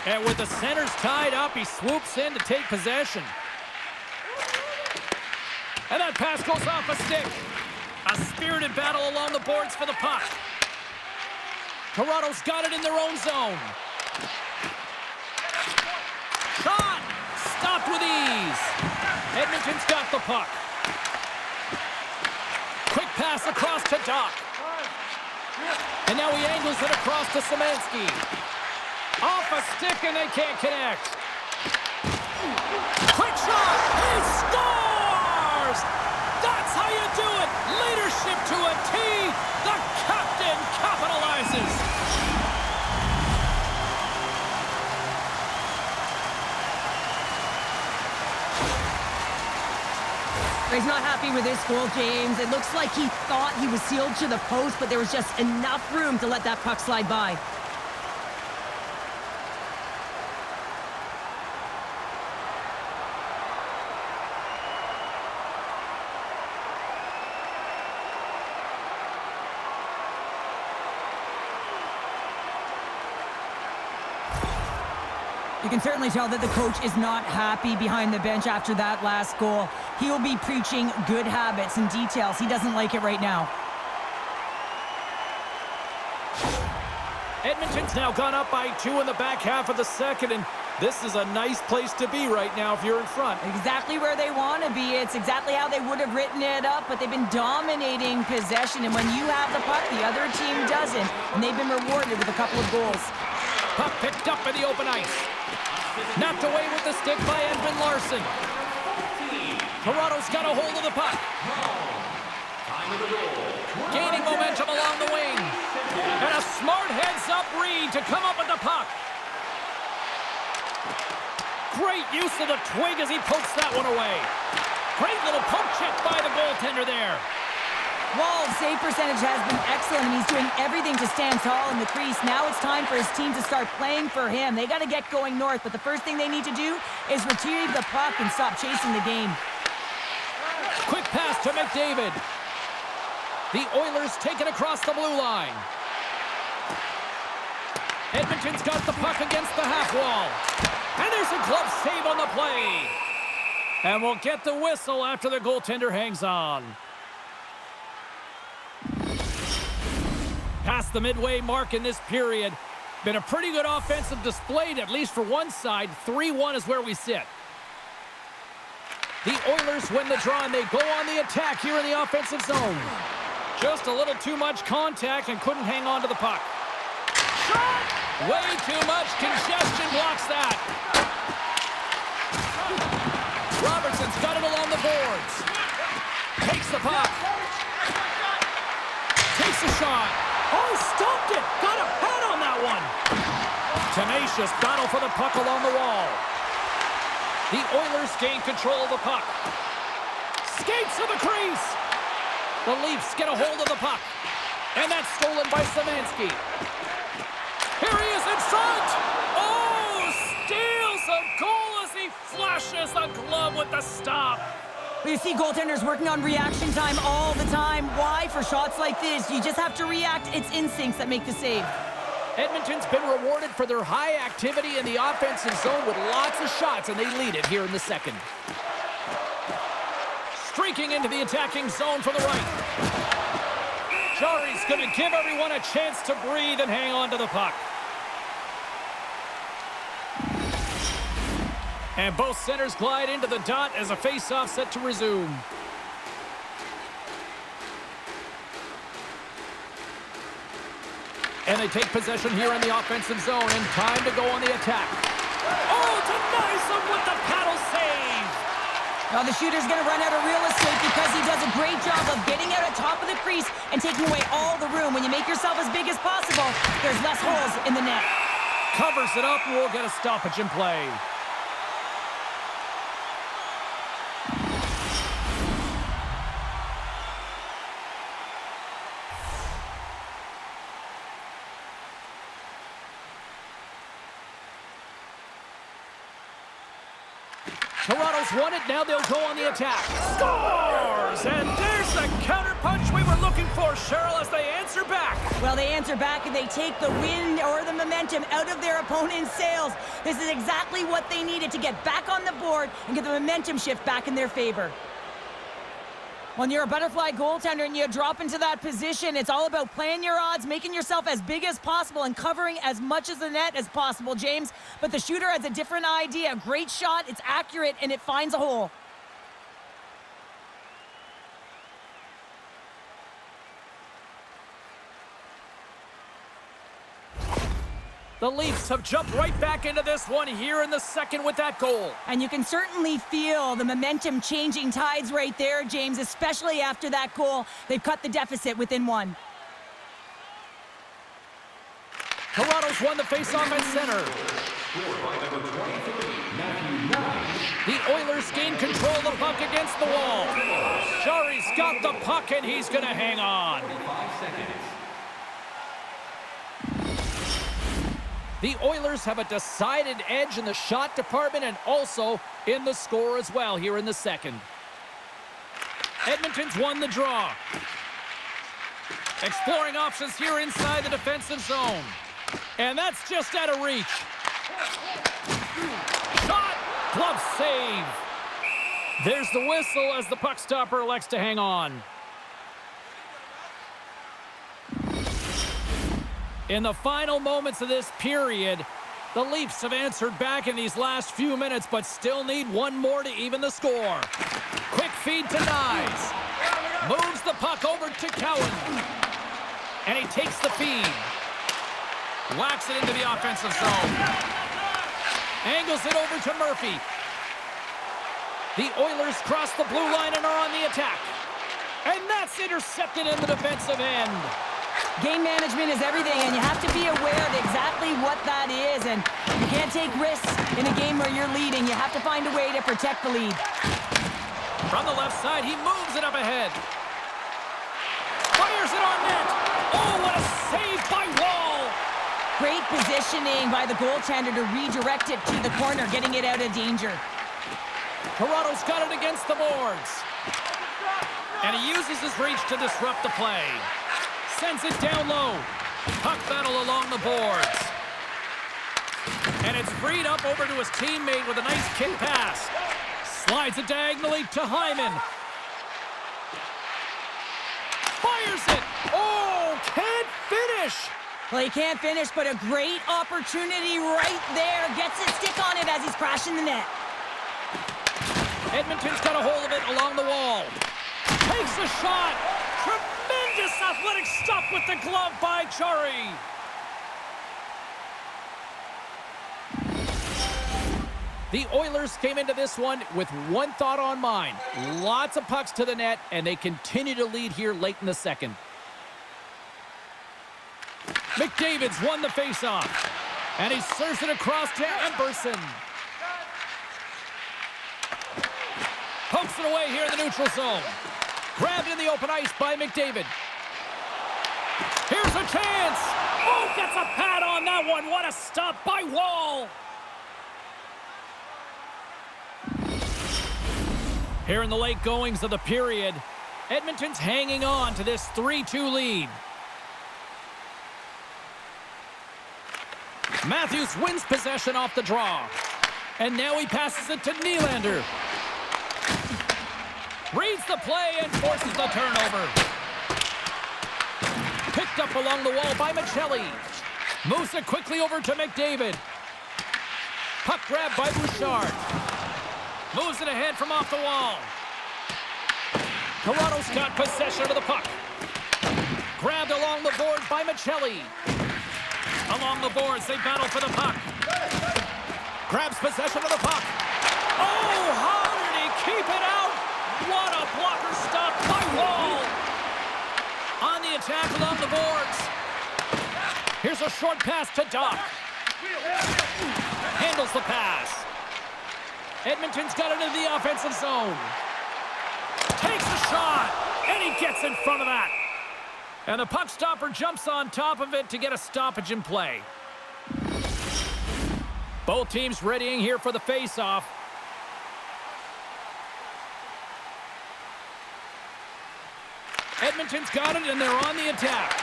And with the centers tied up, he swoops in to take possession. And that pass goes off a stick. A spirited battle along the boards for the puck. Toronto's got it in their own zone. Shot! Stopped with ease. Edmonton's got the puck. Quick pass across to Doc. And now he angles it across to Szymanski. Off a stick and they can't connect. Quick shot! He scores! That's how you do it! Leadership to a T! The captain capitalizes! He's not happy with this goal, James. It looks like he thought he was sealed to the post, but there was just enough room to let that puck slide by. You can certainly tell that the coach is not happy behind the bench after that last goal. He will be preaching good habits and details. He doesn't like it right now. Edmonton's now gone up by 2 in the back half of the second, and this is a nice place to be right now if you're in front. Exactly where they want to be. It's exactly how they would have written it up, but they've been dominating possession, and when you have the puck, the other team doesn't, and they've been rewarded with a couple of goals. Puck picked up in the open ice. Knocked away with the stick by Edmund Larson. Toronto's got a hold of the puck. Gaining momentum along the wing. And a smart heads-up read to come up with the puck. Great use of the twig as he pokes that one away. Great little poke check by the goaltender there. Wall's save percentage has been excellent, and he's doing everything to stand tall in the crease. Now it's time for his team to start playing for him. They got to get going north, but the first thing they need to do is retrieve the puck and stop chasing the game. Quick pass to McDavid. The Oilers take it across the blue line. Edmonton's got the puck against the half wall. And there's a glove save on the play. And we'll get the whistle after the goaltender hangs on. Past the midway mark in this period. Been a pretty good offensive display, at least for one side. 3-1 is where we sit. The Oilers win the draw, and they go on the attack here in the offensive zone. Just a little too much contact and couldn't hang on to the puck. Shot! Way too much congestion blocks that. Robertson's got it along the boards. Takes the puck. Takes a shot. Oh, stopped it. Got a pad on that one. Tenacious battle for the puck along the wall. The Oilers gain control of the puck. Skates to the crease. The Leafs get a hold of the puck. And that's stolen by Szymanski. Here he is in front. Oh, steals a goal as he flashes the glove with the stop. You see goaltenders working on reaction time all the time. Why? For shots like this, you just have to react. It's instincts that make the save. Edmonton's been rewarded for their high activity in the offensive zone with lots of shots, and they lead it here in the second. Streaking into the attacking zone from the right. Jari's going to give everyone a chance to breathe and hang on to the puck. And both centers glide into the dot as a face-off set to resume. And they take possession here in the offensive zone, and time to go on the attack. Oh, denies them with the paddle save! Now the shooter's going to run out of real estate because he does a great job of getting out at top of the crease and taking away all the room. When you make yourself as big as possible, there's less holes in the net. Covers it up, and we'll get a stoppage in play. Toronto's won it, now they'll go on the attack. Scores! And there's the counterpunch we were looking for, Cheryl, as they answer back. Well, they answer back and they take the wind or the momentum out of their opponent's sails. This is exactly what they needed to get back on the board and get the momentum shift back in their favor. When you're a butterfly goaltender and you drop into that position, it's all about playing your odds, making yourself as big as possible, and covering as much of the net as possible, James. But the shooter has a different idea. Great shot, it's accurate, and it finds a hole. The Leafs have jumped right back into this one here in the second with that goal. And you can certainly feel the momentum changing tides right there, James, especially after that goal. They've cut the deficit within one. Toronto's won the faceoff at center. The Oilers gain control of the puck against the wall. Jari's got the puck, and he's going to hang on. The Oilers have a decided edge in the shot department and also in the score as well here in the second. Edmonton's won the draw. Exploring options here inside the defensive zone. And that's just out of reach. Shot! Glove save. There's the whistle as the puck stopper elects to hang on. In the final moments of this period, the Leafs have answered back in these last few minutes, but still need one more to even the score. Quick feed to Nyes. Moves the puck over to Cowan. And he takes the feed. Whacks it into the offensive zone. Angles it over to Murphy. The Oilers cross the blue line and are on the attack. And that's intercepted in the defensive end. Game management is everything, and you have to be aware of exactly what that is. And you can't take risks in a game where you're leading. You have to find a way to protect the lead. From the left side, he moves it up ahead. Fires it on net. Oh, what a save by Wall. Great positioning by the goaltender to redirect it to the corner, getting it out of danger. Toronto's got it against the boards. And he uses his reach to disrupt the play. Sends it down low. Puck battle along the boards. And it's freed up over to his teammate with a nice kick pass. Slides it diagonally to Hyman. Fires it. Oh, can't finish. Well, he can't finish, but a great opportunity right there. Gets his stick on it as he's crashing the net. Edmonton's got a hold of it along the wall. Takes a shot. Tremendous athletic stop with the glove by Chari. The Oilers came into this one with one thought on mind. Lots of pucks to the net, and they continue to lead here late in the second. McDavid's won the faceoff, and he serves it across to Emberson. Pokes it away here in the neutral zone. Grabbed in the open ice by McDavid. Here's a chance. Oh, gets a pad on that one. What a stop by Wall. Here in the late goings of the period, Edmonton's hanging on to this 3-2 lead. Matthews wins possession off the draw. And now he passes it to Nylander. Reads the play and forces the turnover. Picked up along the wall by Michelli. Moves it quickly over to McDavid. Puck grab by Bouchard. Moves it ahead from off the wall. Toronto's got possession of the puck. Grabbed along the boards by Michelli. Along the boards, they battle for the puck. Grabs possession of the puck. Oh, how did he keep it out? What a blocker stop by Wall. On the attack along the boards. Here's a short pass to Doc. Handles the pass. Edmonton's got it into the offensive zone. Takes a shot, and he gets in front of that. And the puck stopper jumps on top of it to get a stoppage in play. Both teams readying here for the face-off. Edmonton's got it, and they're on the attack.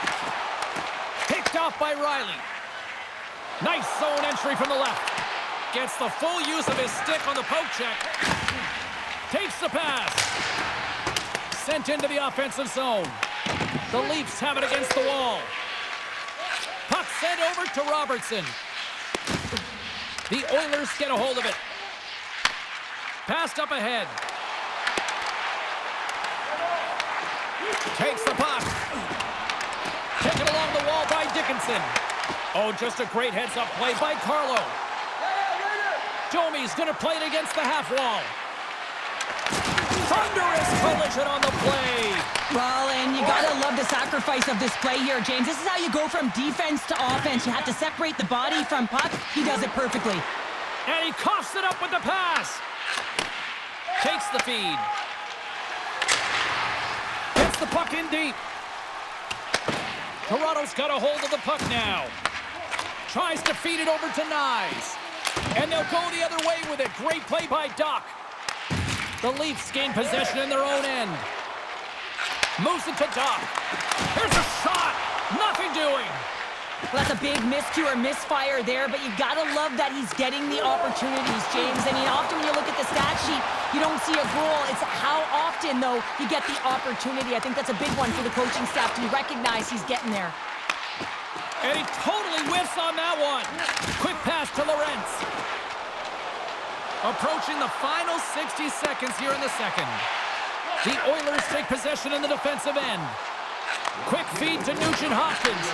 Picked off by Riley. Nice zone entry from the left. Gets the full use of his stick on the poke check. Takes the pass. Sent into the offensive zone. The Leafs have it against the wall. Puck sent over to Robertson. The Oilers get a hold of it. Passed up ahead. Takes the puck. Taken along the wall by Dickinson. Oh, just a great heads-up play by Carlo. Domi's going to play it against the half wall. Thunderous collision on the play. Well, and you gotta love the sacrifice of this play here, James. This is how you go from defense to offense. You have to separate the body from puck. He does it perfectly. And he coughs it up with the pass. Takes the feed. Gets the puck in deep. Toronto's got a hold of the puck now. Tries to feed it over to Nyes. And they'll go the other way with it. Great play by Doc. The Leafs gain possession in their own end. Moves it to Doc. Here's a shot. Nothing doing. Well, that's a big miscue or misfire there, but you gotta love that he's getting the opportunities, James. I mean, often when you look at the stat sheet, you don't see a goal. It's how often, though, you get the opportunity. I think that's a big one for the coaching staff to recognize he's getting there. And he totally whiffs on that one. Quick pass to Lawrence. Approaching the final 60 seconds here in the second. The Oilers take possession in the defensive end. Quick feed to Nugent-Hopkins.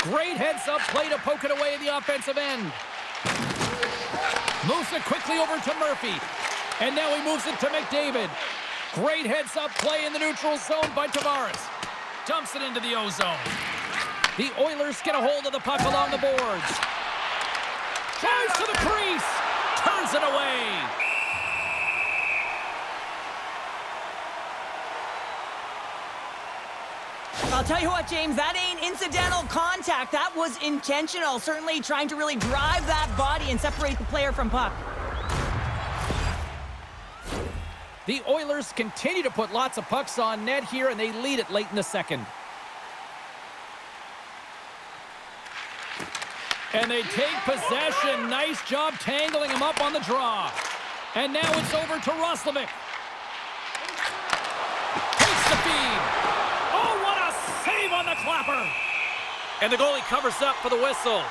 Great heads-up play to poke it away in the offensive end. Moves it quickly over to Murphy. And now he moves it to McDavid. Great heads-up play in the neutral zone by Tavares. Dumps it into the O-zone. The Oilers get a hold of the puck along the boards. Drives to the crease. Turns it away. I'll tell you what, James, that ain't incidental contact. That was intentional. Certainly trying to really drive that body and separate the player from puck. The Oilers continue to put lots of pucks on net here, and they lead it late in the second. And they take possession. Nice job tangling him up on the draw. And now it's over to Roslovic. Takes the feed. Oh, what a save on the clapper. And the goalie covers up for the whistle.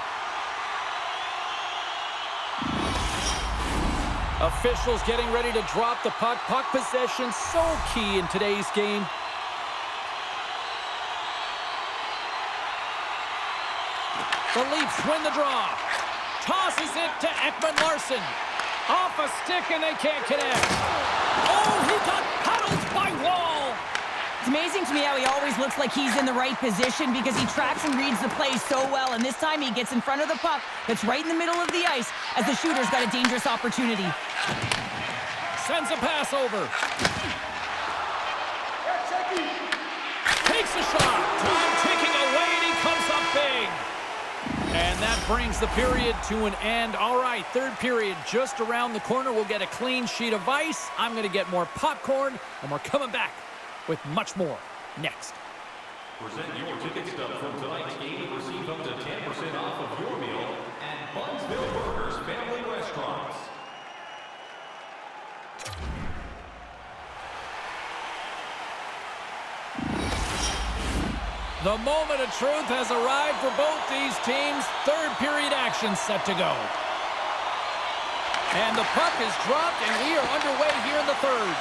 Officials getting ready to drop the puck. Puck possession so key in today's game. The Leafs win the draw. Tosses it to Ekman-Larsson. Off a stick and they can't connect. Oh, he got paddled by Wall. It's amazing to me how he always looks like he's in the right position because he tracks and reads the play so well. And this time he gets in front of the puck that's right in the middle of the ice as the shooter's got a dangerous opportunity. Sends a pass over. Takes a shot. Time ticking away and he comes up big. And that brings the period to an end. All right, third period just around the corner. We'll get a clean sheet of ice. I'm going to get more popcorn, and we're coming back with much more next. Present your ticket stub from tonight's game and receive up to 10% off of your meal at Bunsville Burgers Family Restaurants. The moment of truth has arrived for both these teams. Third period action set to go. And the puck is dropped, and we are underway here in the third.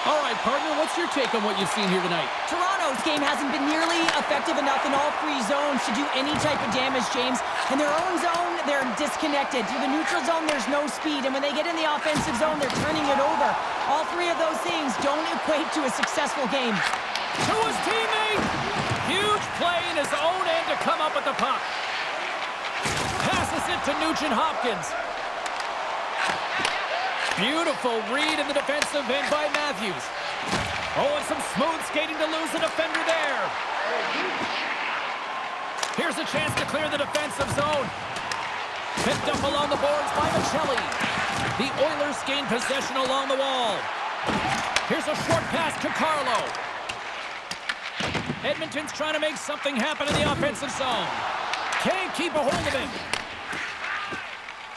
All right, partner, what's your take on what you've seen here tonight? Toronto's game hasn't been nearly effective enough in all three zones to do any type of damage, James. In their own zone, they're disconnected. Through the neutral zone, there's no speed. And when they get in the offensive zone, they're turning it over. All three of those things don't equate to a successful game. To his teammate. Huge play in his own end to come up with the puck. Passes it to Nugent-Hopkins. Beautiful read in the defensive end by Matthews. Oh, and some smooth skating to lose the defender there. Here's a chance to clear the defensive zone. Picked up along the boards by Michelli. The Oilers gain possession along the wall. Here's a short pass to Carlo. Edmonton's trying to make something happen in the offensive zone. Can't keep a hold of it.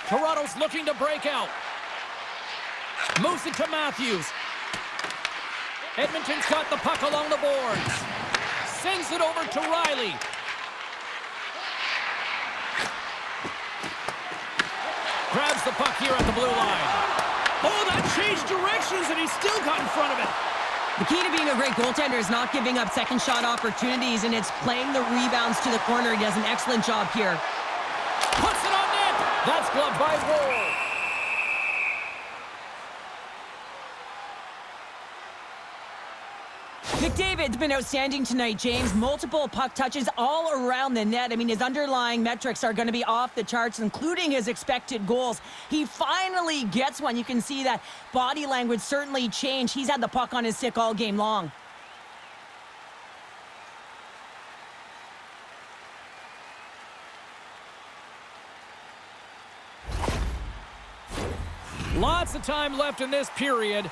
Toronto's looking to break out. Moves it to Matthews. Edmonton's got the puck along the boards. Sends it over to Riley. Grabs the puck here at the blue line. Oh, that changed directions and he still got in front of it. The key to being a great goaltender is not giving up second shot opportunities, and it's playing the rebounds to the corner. He does an excellent job here. Puts it on net. That's gloved by Wall. McDavid's been outstanding tonight, James. Multiple puck touches all around the net. I mean, his underlying metrics are going to be off the charts, including his expected goals. He finally gets one. You can see that body language certainly changed. He's had the puck on his stick all game long. Lots of time left in this period.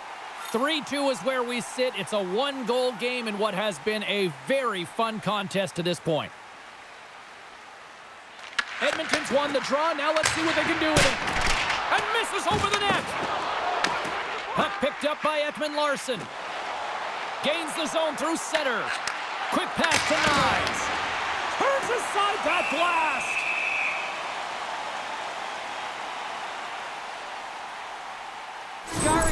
3-2 is where we sit. It's a one-goal game in what has been a very fun contest to this point. Edmonton's won the draw. Now let's see what they can do with it. And misses over the net. Puck picked up by Ekman-Larsson. Gains the zone through center. Quick pass to Nyes. Turns aside that blast.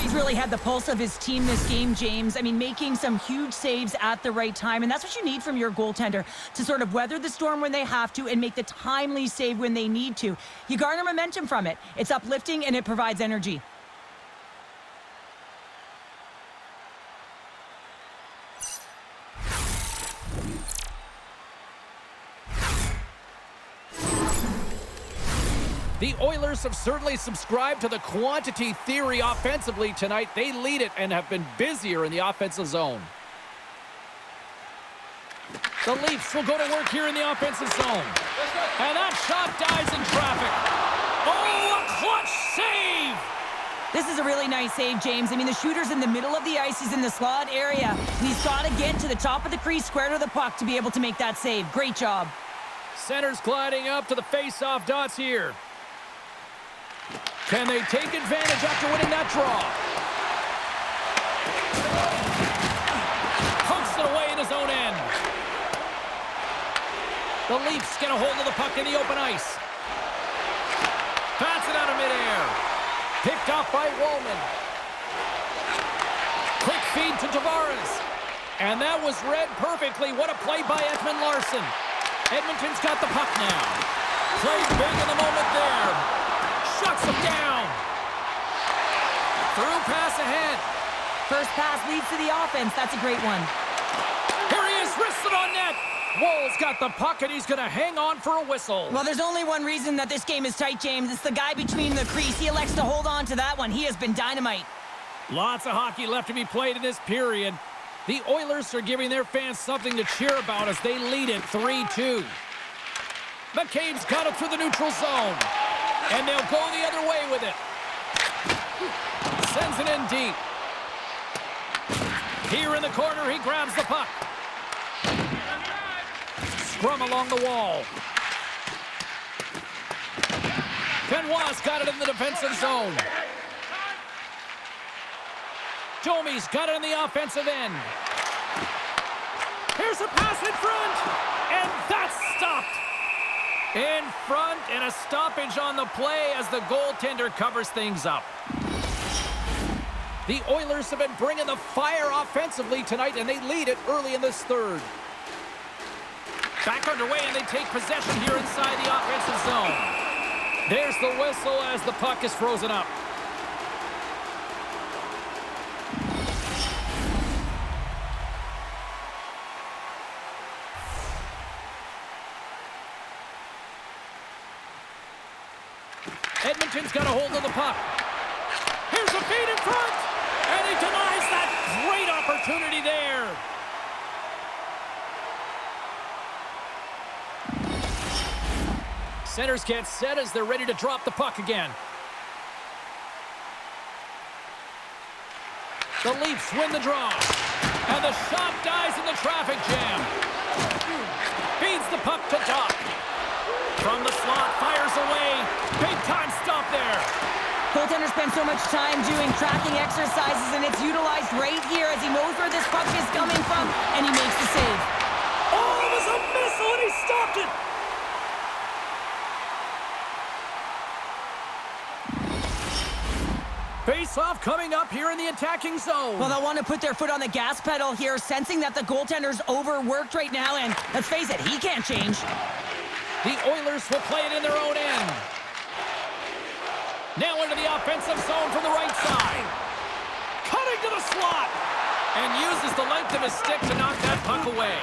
He's really had the pulse of his team this game, James. I mean, making some huge saves at the right time, and that's what you need from your goaltender, to sort of weather the storm when they have to and make the timely save when they need to. You garner momentum from it. It's uplifting and it provides energy. The Oilers have certainly subscribed to the quantity theory offensively tonight. They lead it and have been busier in the offensive zone. The Leafs will go to work here in the offensive zone. And that shot dies in traffic. Oh, a clutch save! This is a really nice save, James. I mean, the shooter's in the middle of the ice. He's in the slot area. And he's got to get to the top of the crease, square to the puck, to be able to make that save. Great job. Center's gliding up to the face-off dots here. Can they take advantage after winning that draw? Pokes it away in his own end. The Leafs get a hold of the puck in the open ice. Bats it out of midair. Picked off by Wollman. Quick feed to Tavares. And that was read perfectly. What a play by Ekman-Larsson. Edmonton's got the puck now. Played big in the moment there. Shuts him down. Through pass ahead. First pass leads to the offense. That's a great one. Here he is, wristed on net. Woll's got the puck, and he's going to hang on for a whistle. Well, there's only one reason that this game is tight, James. It's the guy between the crease. He elects to hold on to that one. He has been dynamite. Lots of hockey left to be played in this period. The Oilers are giving their fans something to cheer about as they lead it 3-2. McCabe's got it through the neutral zone. And they'll go the other way with it. Sends it in deep. Here in the corner, he grabs the puck. Scrum along the wall. Benoit's got it in the defensive zone. Domi's got it in the offensive end. Here's a pass in front. And that's stopped. In front, and a stoppage on the play as the goaltender covers things up. The Oilers have been bringing the fire offensively tonight, and they lead it early in this third. Back underway, and they take possession here inside the offensive zone. There's the whistle as the puck is frozen up. Edmonton's got a hold of the puck. Here's a feed in front, and he denies that great opportunity there. Centers get set as they're ready to drop the puck again. The Leafs win the draw, and the shot dies in the traffic jam. Feeds the puck to Doc. From the slot, fires away. Big time stop there. Goaltender spends so much time doing tracking exercises, and it's utilized right here as he knows where this puck is coming from, and he makes the save. Oh, it was a missile, and he stopped it. Face-off coming up here in the attacking zone. Well, they'll want to put their foot on the gas pedal here, sensing that the goaltender's overworked right now, and let's face it, he can't change. The Oilers will play it in their own end. Now into the offensive zone from the right side. Cutting to the slot. And uses the length of his stick to knock that puck away.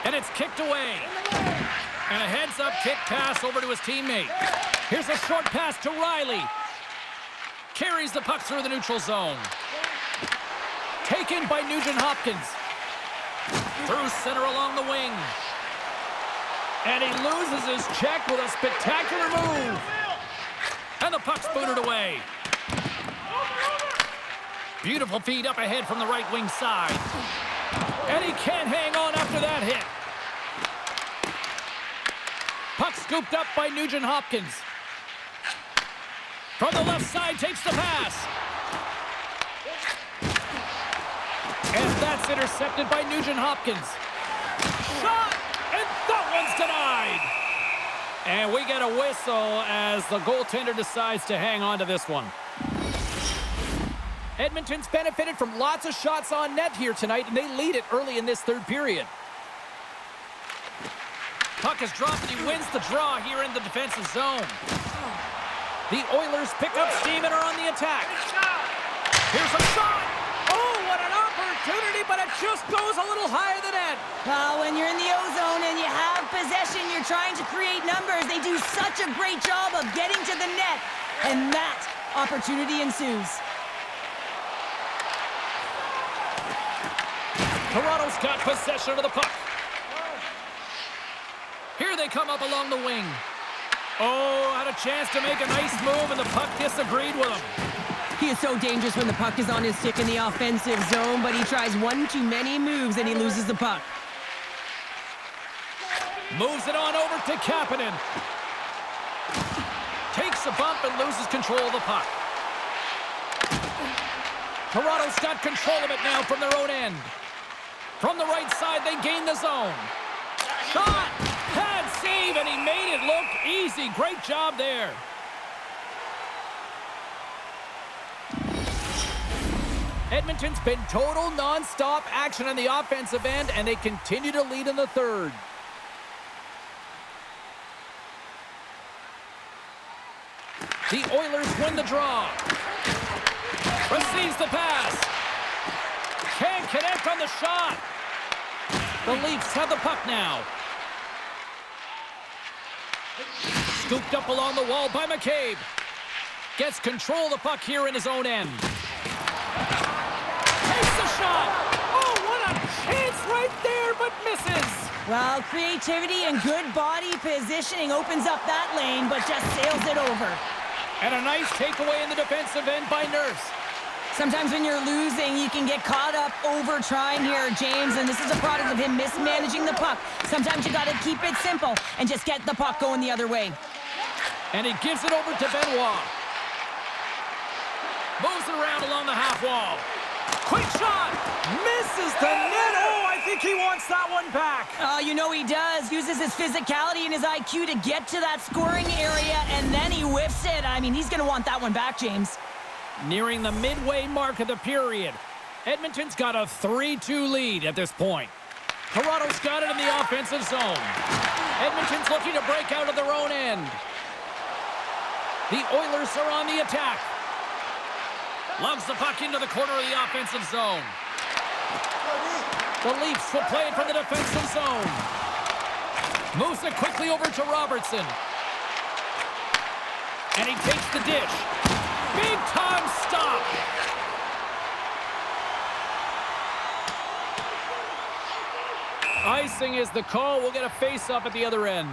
And it's kicked away. And a heads-up kick pass over to his teammate. Here's a short pass to Riley. Carries the puck through the neutral zone. Taken by Nugent-Hopkins. Through center along the wing. And he loses his check with a spectacular move. And the puck's booted away. Beautiful feed up ahead from the right wing side. And he can't hang on after that hit. Puck scooped up by Nugent-Hopkins. From the left side, takes the pass. And that's intercepted by Nugent-Hopkins. Shot! And that one's denied! And we get a whistle as the goaltender decides to hang on to this one. Edmonton's benefited from lots of shots on net here tonight, and they lead it early in this third period. Puck is dropped, and he wins the draw here in the defensive zone. The Oilers pick up steam and are on the attack. Here's a shot! Oh, what an opportunity, but it just goes a little higher than net. Well, when you're in the O-zone and you have possession, you're trying to create numbers. They do such a great job of getting to the net, and that opportunity ensues. Toronto's got possession of the puck. Here they come up along the wing. Oh, had a chance to make a nice move, and the puck disagreed with him. He is so dangerous when the puck is on his stick in the offensive zone, but he tries one too many moves and he loses the puck. Moves it on over to Kapanen. Takes a bump and loses control of the puck. Toronto's got control of it now from their own end. From the right side, they gain the zone. Shot! Pad save, and he made it look easy. Great job there. Edmonton's been total non-stop action on the offensive end, and they continue to lead in the third. The Oilers win the draw. Receives the pass. Can't connect on the shot. The Leafs have the puck now. Scooped up along the wall by McCabe. Gets control of the puck here in his own end. Takes the shot. Oh, what a chance right there, but misses. Well, creativity and good body positioning opens up that lane, but just sails it over. And a nice takeaway in the defensive end by Nurse. Sometimes when you're losing, you can get caught up over trying here, James, and this is a product of him mismanaging the puck. Sometimes you got to keep it simple and just get the puck going the other way. And he gives it over to Benoit. Moves it around along the half wall. Quick shot! Misses the net! Oh, I think he wants that one back. You know he does. Uses his physicality and his IQ to get to that scoring area, and then he whiffs it. I mean, he's going to want that one back, James. Nearing the midway mark of the period. Edmonton's got a 3-2 lead at this point. Toronto's got it in the offensive zone. Edmonton's looking to break out of their own end. The Oilers are on the attack. Loves the puck into the corner of the offensive zone. The Leafs will play it from the defensive zone. Moves it quickly over to Robertson. And he takes the dish. Big time stop. Icing is the call. We'll get a face-off at the other end.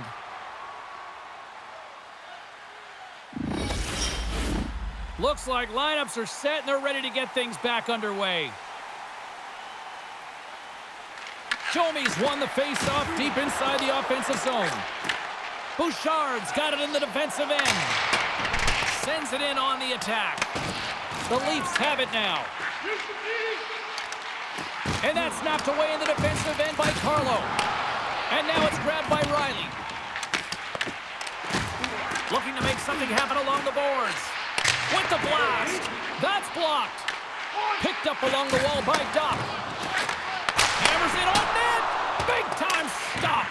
Looks like lineups are set and they're ready to get things back underway. Domi's won the face-off deep inside the offensive zone. Bouchard's got it in the defensive end. Sends it in on the attack. The Leafs have it now. And that's snapped away in the defensive end by Carlo. And now it's grabbed by Riley. Looking to make something happen along the boards. With the blast. That's blocked. Picked up along the wall by Doc. Hammers it on net. Big time stop.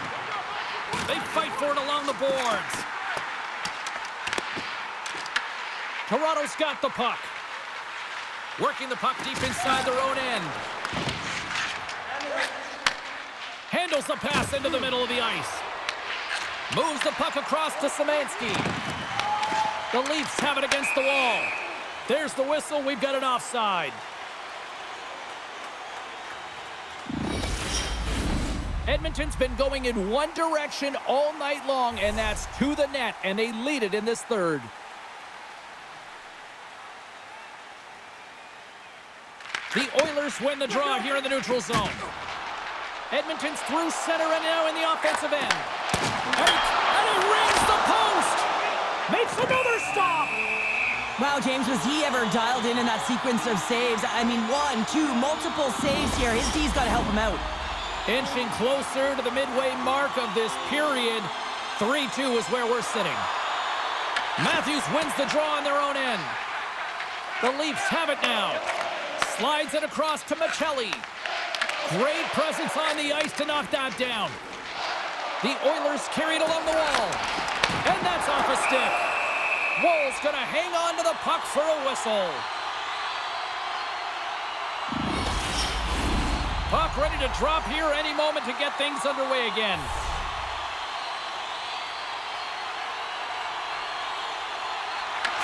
They fight for it along the boards. Toronto's got the puck. Working the puck deep inside their own end. Handles the pass into the middle of the ice. Moves the puck across to Szymanski. The Leafs have it against the wall. There's the whistle. We've got an offside. Edmonton's been going in one direction all night long, and that's to the net, and they lead it in this third. The Oilers win the draw here in the neutral zone. Edmonton's through center and now in the offensive end. And he rings the post. Makes another stop. Wow, James, was he ever dialed in that sequence of saves? I mean, 1, 2, multiple saves here. His D's got to help him out. Inching closer to the midway mark of this period. 3-2 is where we're sitting. Matthews wins the draw on their own end. The Leafs have it now. Slides it across to Michelli. Great presence on the ice to knock that down. The Oilers carry it along the wall. And that's off a stick. Woll's going to hang on to the puck for a whistle. Puck ready to drop here any moment to get things underway again.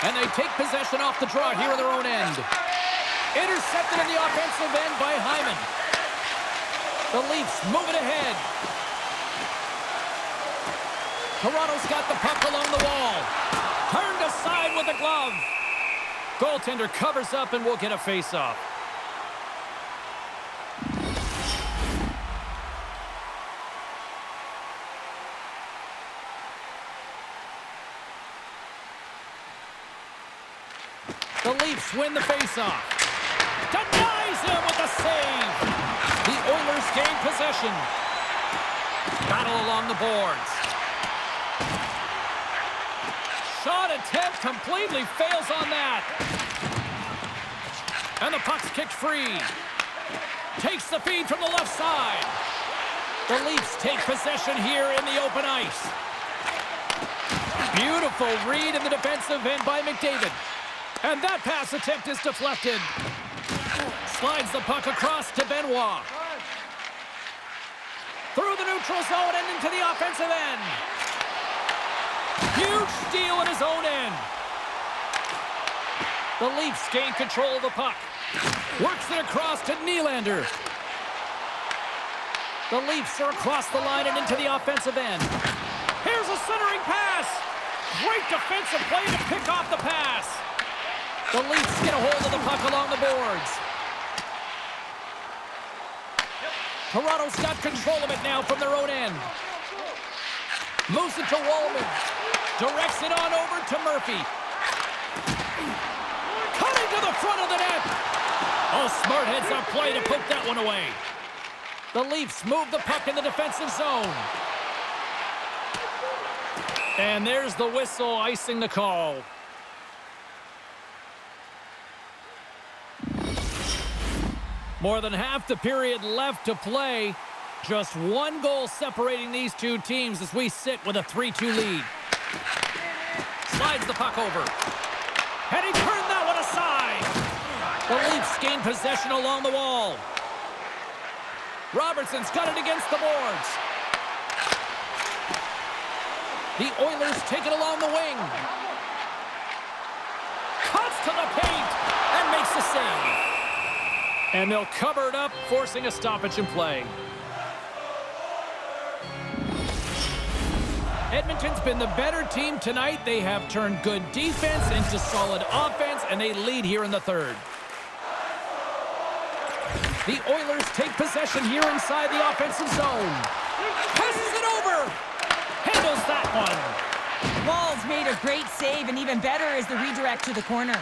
And they take possession off the draw here in their own end. Intercepted in the offensive end by Hyman. The Leafs move it ahead. Toronto's got the puck along the wall. Turned aside with a glove. Goaltender covers up and will get a face-off. The Leafs win the face-off. Denies him with a save. The Oilers gain possession. Battle along the boards. Shot attempt completely fails on that. And the puck's kicked free. Takes the feed from the left side. The Leafs take possession here in the open ice. Beautiful read in the defensive end by McDavid. And that pass attempt is deflected. Slides the puck across to Benoit. Through the neutral zone and into the offensive end. Huge steal in his own end. The Leafs gain control of the puck. Works it across to Nylander. The Leafs are across the line and into the offensive end. Here's a centering pass. Great defensive play to pick off the pass. The Leafs get a hold of the puck along the boards. Toronto's got control of it now from their own end. Moves it to Wallman. Directs it on over to Murphy. Cutting to the front of the net. Oh, smart heads-up play to poke that one away. The Leafs move the puck in the defensive zone. And there's the whistle icing the call. More than half the period left to play. Just one goal separating these two teams as we sit with a 3-2 lead. Slides the puck over. And he turned that one aside. The Leafs gain possession along the wall. Robertson's got it against the boards. The Oilers take it along the wing. Cuts to the paint and makes the save. And they'll cover it up, forcing a stoppage in play. Edmonton's been the better team tonight. They have turned good defense into solid offense, and they lead here in the third. The Oilers take possession here inside the offensive zone. Passes it over. Handles that one. Wall's made a great save, and even better is the redirect to the corner.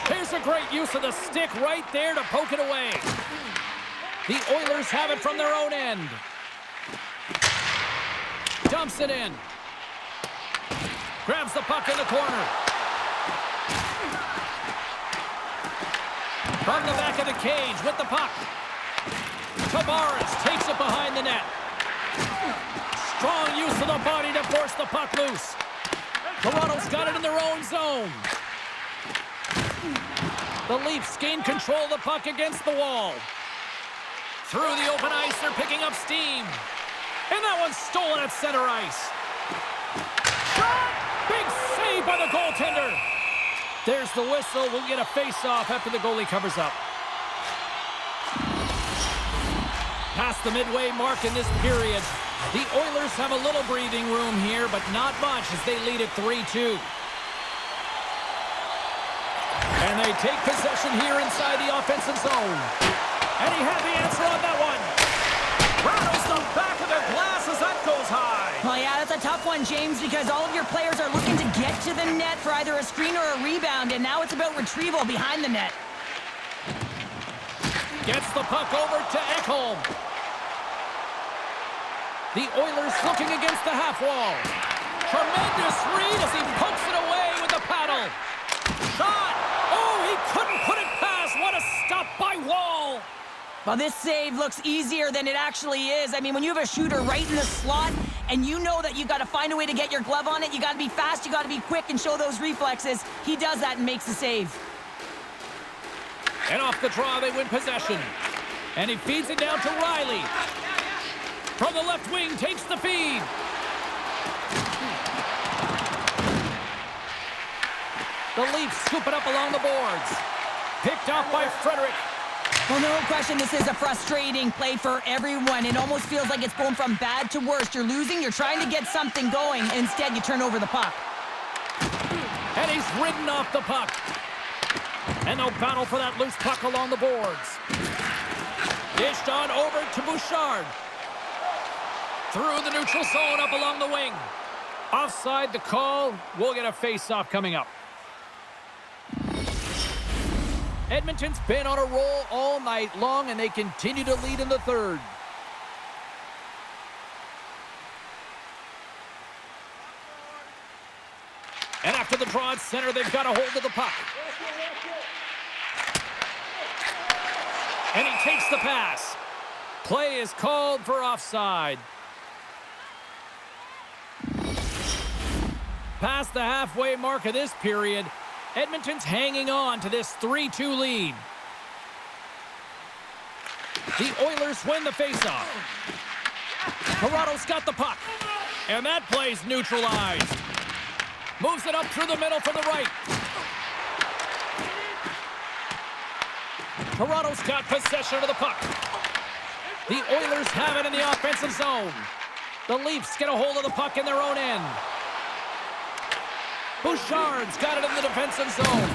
Here's a great use of the stick right there to poke it away. The Oilers have it from their own end. Dumps it in. Grabs the puck in the corner. From the back of the cage with the puck. Tavares takes it behind the net. Strong use of the body to force the puck loose. Toronto's got it in their own zone. The Leafs gain control of the puck against the wall. Through the open ice, they're picking up steam. And that one's stolen at center ice. Shot! Big save by the goaltender. There's the whistle. We'll get a face-off after the goalie covers up. Past the midway mark in this period. The Oilers have a little breathing room here, but not much as they lead at 3-2. And And they take possession here inside the offensive zone. And he had the answer on that one. Rattles the back of the glass as that goes high. Well, yeah, that's a tough one, James, because all of your players are looking to get to the net for either a screen or a rebound, and now it's about retrieval behind the net. Gets the puck over to Ekholm. The Oilers looking against the half wall. Tremendous read as he pokes it away with the paddle. Shot! Oh, he couldn't put it past. What a stop by Wall. Well, this save looks easier than it actually is. I mean, when you have a shooter right in the slot and you know that you got to find a way to get your glove on it, you got to be fast, you got to be quick and show those reflexes. He does that and makes the save. And off the draw, they win possession. And he feeds it down to Riley. From the left wing, takes the feed. The Leafs scoop it up along the boards. Picked off by Frederick. Well, no question, this is a frustrating play for everyone. It almost feels like it's going from bad to worse. You're losing, you're trying to get something going. Instead, you turn over the puck. And he's ridden off the puck. And they'll battle for that loose puck along the boards. Dished on over to Bouchard. Through the neutral zone up along the wing. Offside the call. We'll get a face-off coming up. Edmonton's been on a roll all night long, and they continue to lead in the third. And after the draw at center, they've got a hold of the puck. And he takes the pass. Play is called for offside. Past the halfway mark of this period, Edmonton's hanging on to this 3-2 lead. The Oilers win the faceoff. Toronto's got the puck. And that play's neutralized. Moves it up through the middle for the right. Toronto's got possession of the puck. The Oilers have it in the offensive zone. The Leafs get a hold of the puck in their own end. Bouchard's got it in the defensive zone.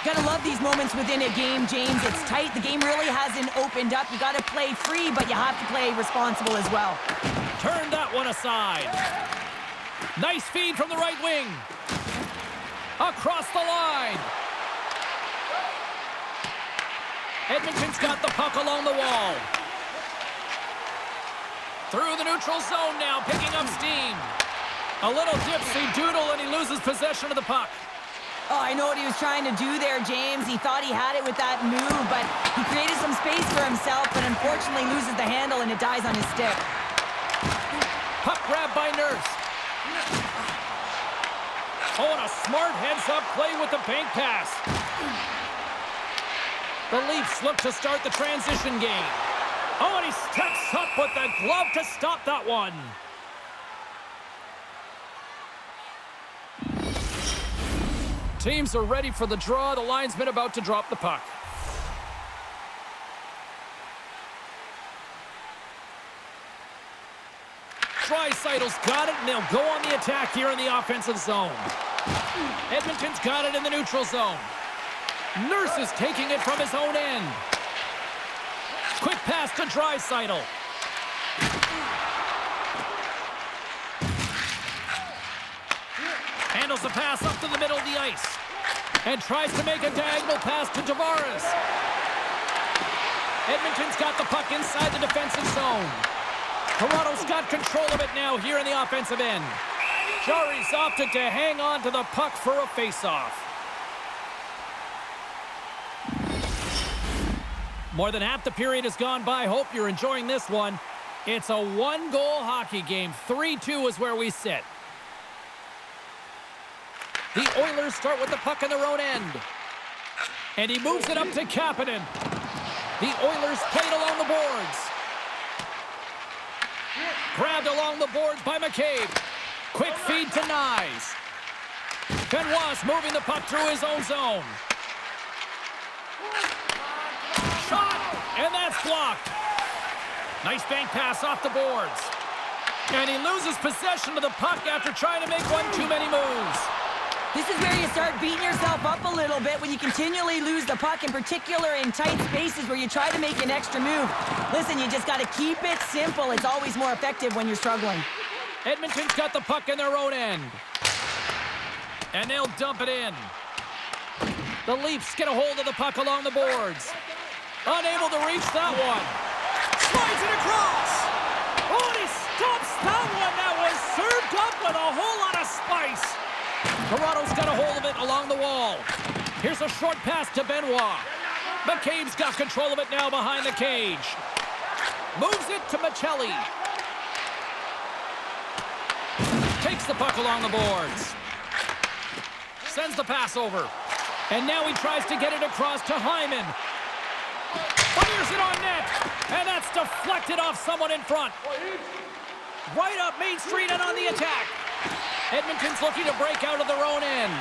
Gotta love these moments within a game, James. It's tight. The game really hasn't opened up. You gotta play free, but you have to play responsible as well. Turn that one aside. Nice feed from the right wing. Across the line. Edmonton's got the puck along the wall. Through the neutral zone now, picking up steam. A little dipsy doodle, and he loses possession of the puck. Oh, I know what he was trying to do there, James. He thought he had it with that move, but he created some space for himself, but unfortunately loses the handle, and it dies on his stick. Puck grab by Nurse. Oh, and a smart heads-up play with the bank pass. The Leafs look to start the transition game. Oh, and he steps up with the glove to stop that one. Teams are ready for the draw. The linesman about to drop the puck. Draisaitl's got it, and they'll go on the attack here in the offensive zone. Edmonton's got it in the neutral zone. Nurse is taking it from his own end. Quick pass to Draisaitl. Handles the pass up to the middle of the ice. And tries to make a diagonal pass to Tavares. Edmonton's got the puck inside the defensive zone. Toronto's got control of it now here in the offensive end. Jarry's opted to hang on to the puck for a face-off. More than half the period has gone by. Hope you're enjoying this one. It's a one-goal hockey game. 3-2 is where we sit. The Oilers start with the puck in their own end. And he moves it up to Kapanen. The Oilers play it along the boards. Grabbed along the boards by McCabe. Quick feed to Nyes. Benoit's moving the puck through his own zone. Shot! And that's blocked. Nice bank pass off the boards. And he loses possession of the puck after trying to make one too many moves. This is where you start beating yourself up a little bit when you continually lose the puck, in particular in tight spaces where you try to make an extra move. Listen, you just got to keep it simple. It's always more effective when you're struggling. Edmonton's got the puck in their own end. And they'll dump it in. The Leafs get a hold of the puck along the boards. Unable to reach that one. Slides it across. Oh, and he stops that one. That was served up with a whole lot of spice. Toronto's got a hold of it along the wall. Here's a short pass to Benoit. McCabe's got control of it now behind the cage. Moves it to Michelli. Takes the puck along the boards. Sends the pass over. And now he tries to get it across to Hyman. Fires it on net. And that's deflected off someone in front. Right up Main Street and on the attack. Edmonton's looking to break out of their own end.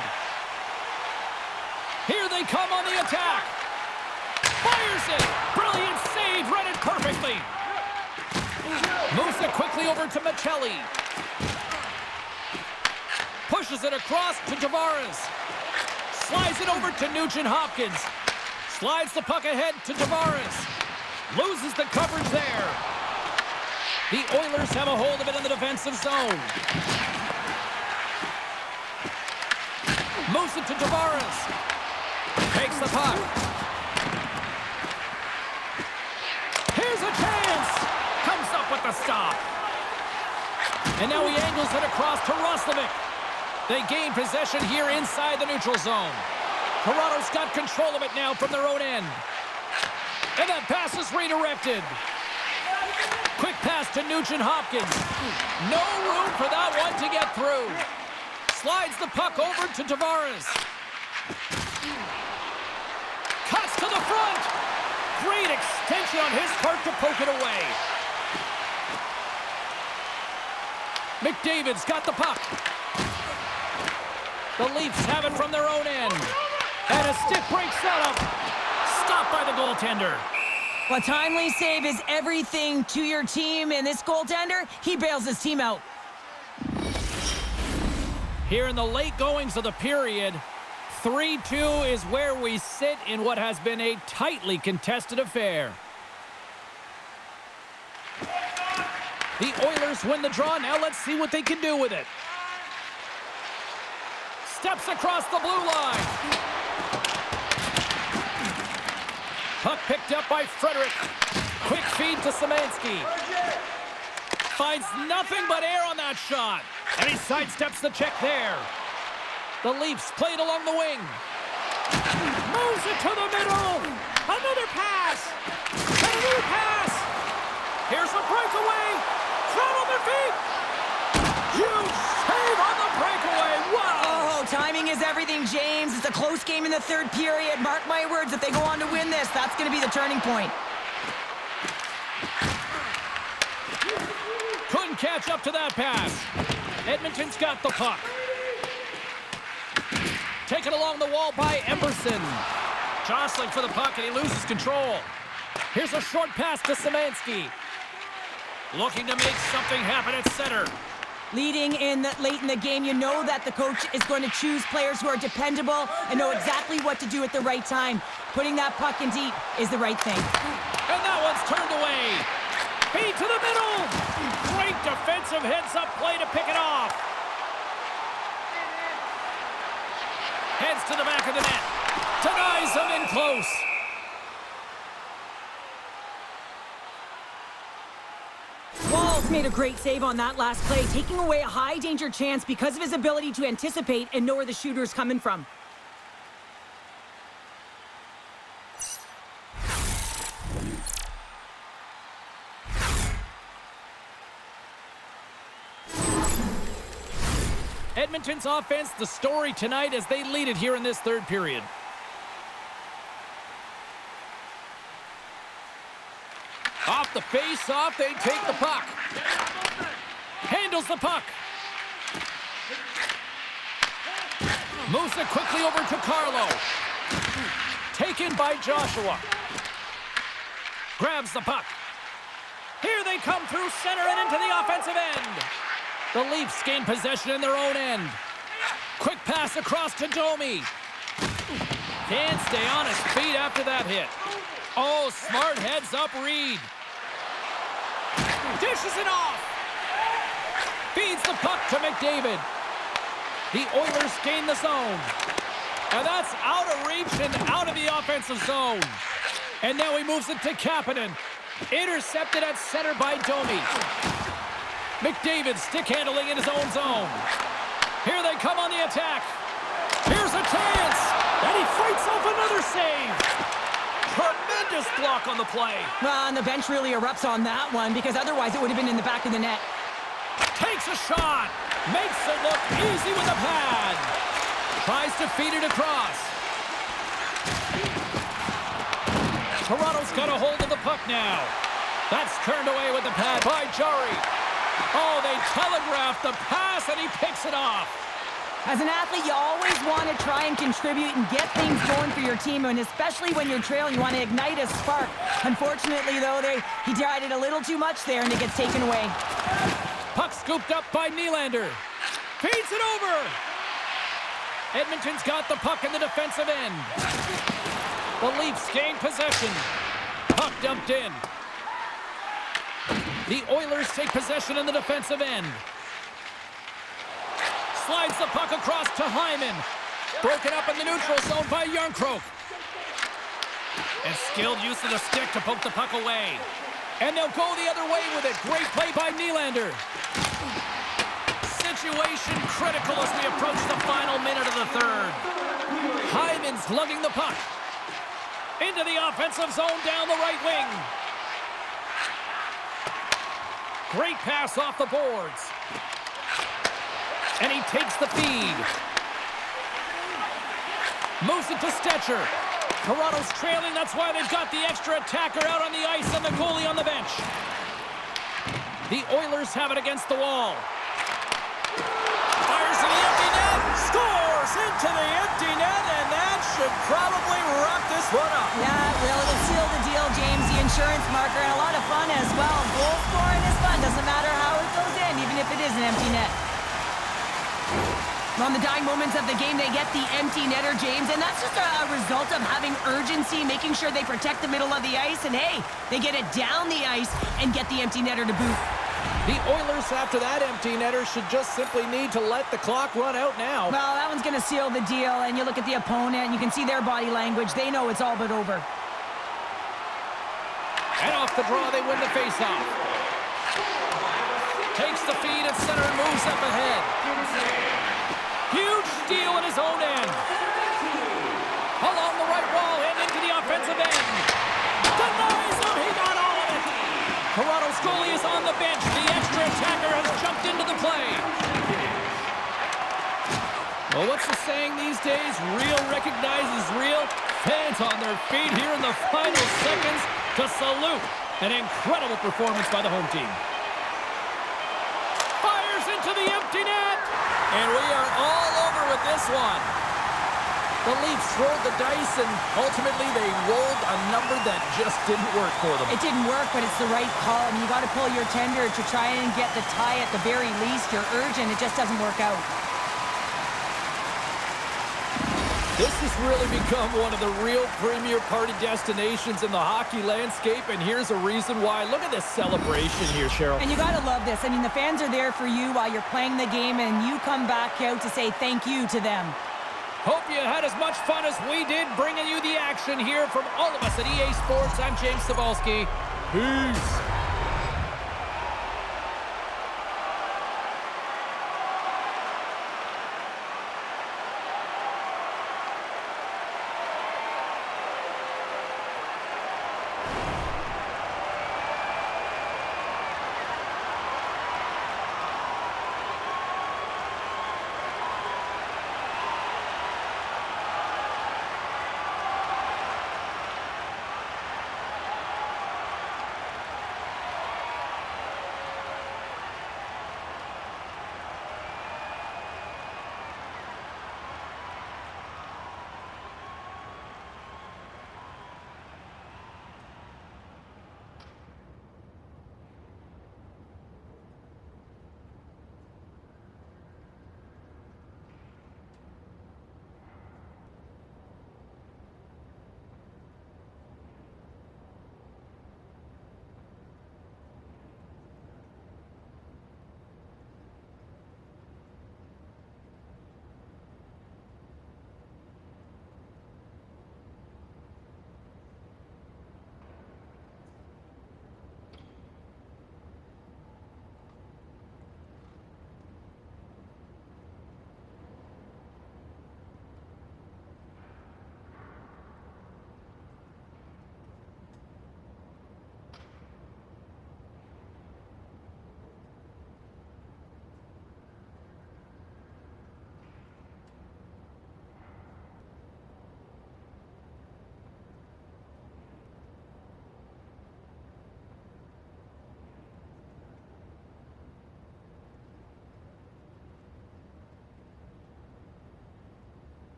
Here they come on the attack. Fires it. Brilliant save. Read it perfectly. Moves it quickly over to Michelli. Pushes it across to Tavares. Slides it over to Nugent-Hopkins. Slides the puck ahead to Tavares. Loses the coverage there. The Oilers have a hold of it in the defensive zone. Moves it to Tavares. Takes the puck. Here's a chance. Comes up with the stop. And now he angles it across to Roslovic. They gain possession here inside the neutral zone. Toronto's got control of it now from their own end. And that pass is redirected. Quick pass to Nugent-Hopkins. No room for that one to get through. Slides the puck over to Tavares. Cuts to the front. Great extension on his part to poke it away. McDavid's got the puck. The Leafs have it from their own end. And a stick break setup. Stopped by the goaltender. A timely save is everything to your team, and this goaltender, he bails his team out. Here in the late goings of the period, 3-2 is where we sit in what has been a tightly contested affair. The Oilers win the draw. Now let's see what they can do with it. Steps across the blue line. Puck picked up by Frederick. Quick feed to Szymanski. Finds nothing but air on that shot. And he sidesteps the check there. The Leafs played along the wing. Moves it to the middle. Another pass. And a new pass. Here's a breakaway. Flat on their feet. Huge save on the breakaway. Wow. Oh, timing is everything, James. It's a close game in the third period. Mark my words, if they go on to win this, that's going to be the turning point. Couldn't catch up to that pass. Edmonton's got the puck. Taken along the wall by Emerson. Jostling for the puck, and he loses control. Here's a short pass to Szymanski. Looking to make something happen at center. Leading in late in the game, you know that the coach is going to choose players who are dependable and know exactly what to do at the right time. Putting that puck in deep is the right thing. And that one's turned away. Feed to the middle. Great defensive heads-up play to pick it off. Heads to the back of the net. Denies him in close. Walls made a great save on that last play, taking away a high-danger chance because of his ability to anticipate and know where the shooter's coming from. Edmonton's offense, the story tonight as they lead it here in this third period. Off the face-off, they take the puck. Handles the puck. Moves it quickly over to Carlo. Taken by Joshua. Grabs the puck. Here they come through center and into the offensive end. The Leafs gain possession in their own end. Quick pass across to Domi. Can't stay on his feet after that hit. Oh, smart heads-up read. Dishes it off. Feeds the puck to McDavid. The Oilers gain the zone. And that's out of reach and out of the offensive zone. And now he moves it to Kapanen. Intercepted at center by Domi. McDavid stick handling in his own zone. Here they come on the attack. Here's a chance. And he fights off another save. Tremendous block on the play. Well, and the bench really erupts on that one because otherwise it would have been in the back of the net. Takes a shot. Makes it look easy with a pad. Tries to feed it across. Toronto's got a hold of the puck now. That's turned away with the pad by Jari. Oh, they telegraphed the pass, and he picks it off. As an athlete, you always want to try and contribute and get things going for your team, and especially when you're trailing, you want to ignite a spark. Unfortunately, though, he tried it a little too much there, and it gets taken away. Puck scooped up by Nylander. Feeds it over. Edmonton's got the puck in the defensive end. The Leafs gain possession. Puck dumped in. The Oilers take possession in the defensive end. Slides the puck across to Hyman. Broken up in the neutral zone by Järnkrok. And skilled use of the stick to poke the puck away. And they'll go the other way with it. Great play by Nylander. Situation critical as we approach the final minute of the third. Hyman's lugging the puck. Into the offensive zone down the right wing. Great pass off the boards. And he takes the feed. Moves it to Stetcher. Toronto's trailing, that's why they've got the extra attacker out on the ice and the goalie on the bench. The Oilers have it against the wall. Fires to the empty net. Scores into the empty net, and that should probably wrap this one up. Yeah, it will. It'll seal the deal, James. The insurance marker, and a lot of fun as well. Goal scoring is fun. Doesn't matter how it goes in, even if it is an empty net. On the dying moments of the game, they get the empty netter, James, and that's just a result of having urgency, making sure they protect the middle of the ice, and hey, they get it down the ice and get the empty netter to boot. The Oilers, after that empty netter, should just simply need to let the clock run out now. Well, that one's going to seal the deal, and you look at the opponent, and you can see their body language. They know it's all but over. And off the draw, they win the faceoff. Takes the feed at center and moves up ahead. Huge steal in his own end. Along the right wall and into the offensive end. Denies him, he got all of it. Toronto's goalie is on the bench. The extra attacker has jumped into the play. Well, what's the saying these days? Real recognizes real. Fans on their feet here in the final seconds to salute an incredible performance by the home team. Fires into the empty net. And we are all over with this one. The Leafs rolled the dice, and ultimately they rolled a number that just didn't work for them. It didn't work, but it's the right call. I mean, you got to pull your tender to try and get the tie at the very least. You're urgent. It just doesn't work out. This has really become one of the real premier party destinations in the hockey landscape, and here's a reason why. Look at this celebration here, Cheryl. And you got to love this. I mean, the fans are there for you while you're playing the game, and you come back out to say thank you to them. Hope you had as much fun as we did bringing you the action here from all of us at EA Sports. I'm James Cebulski. Peace.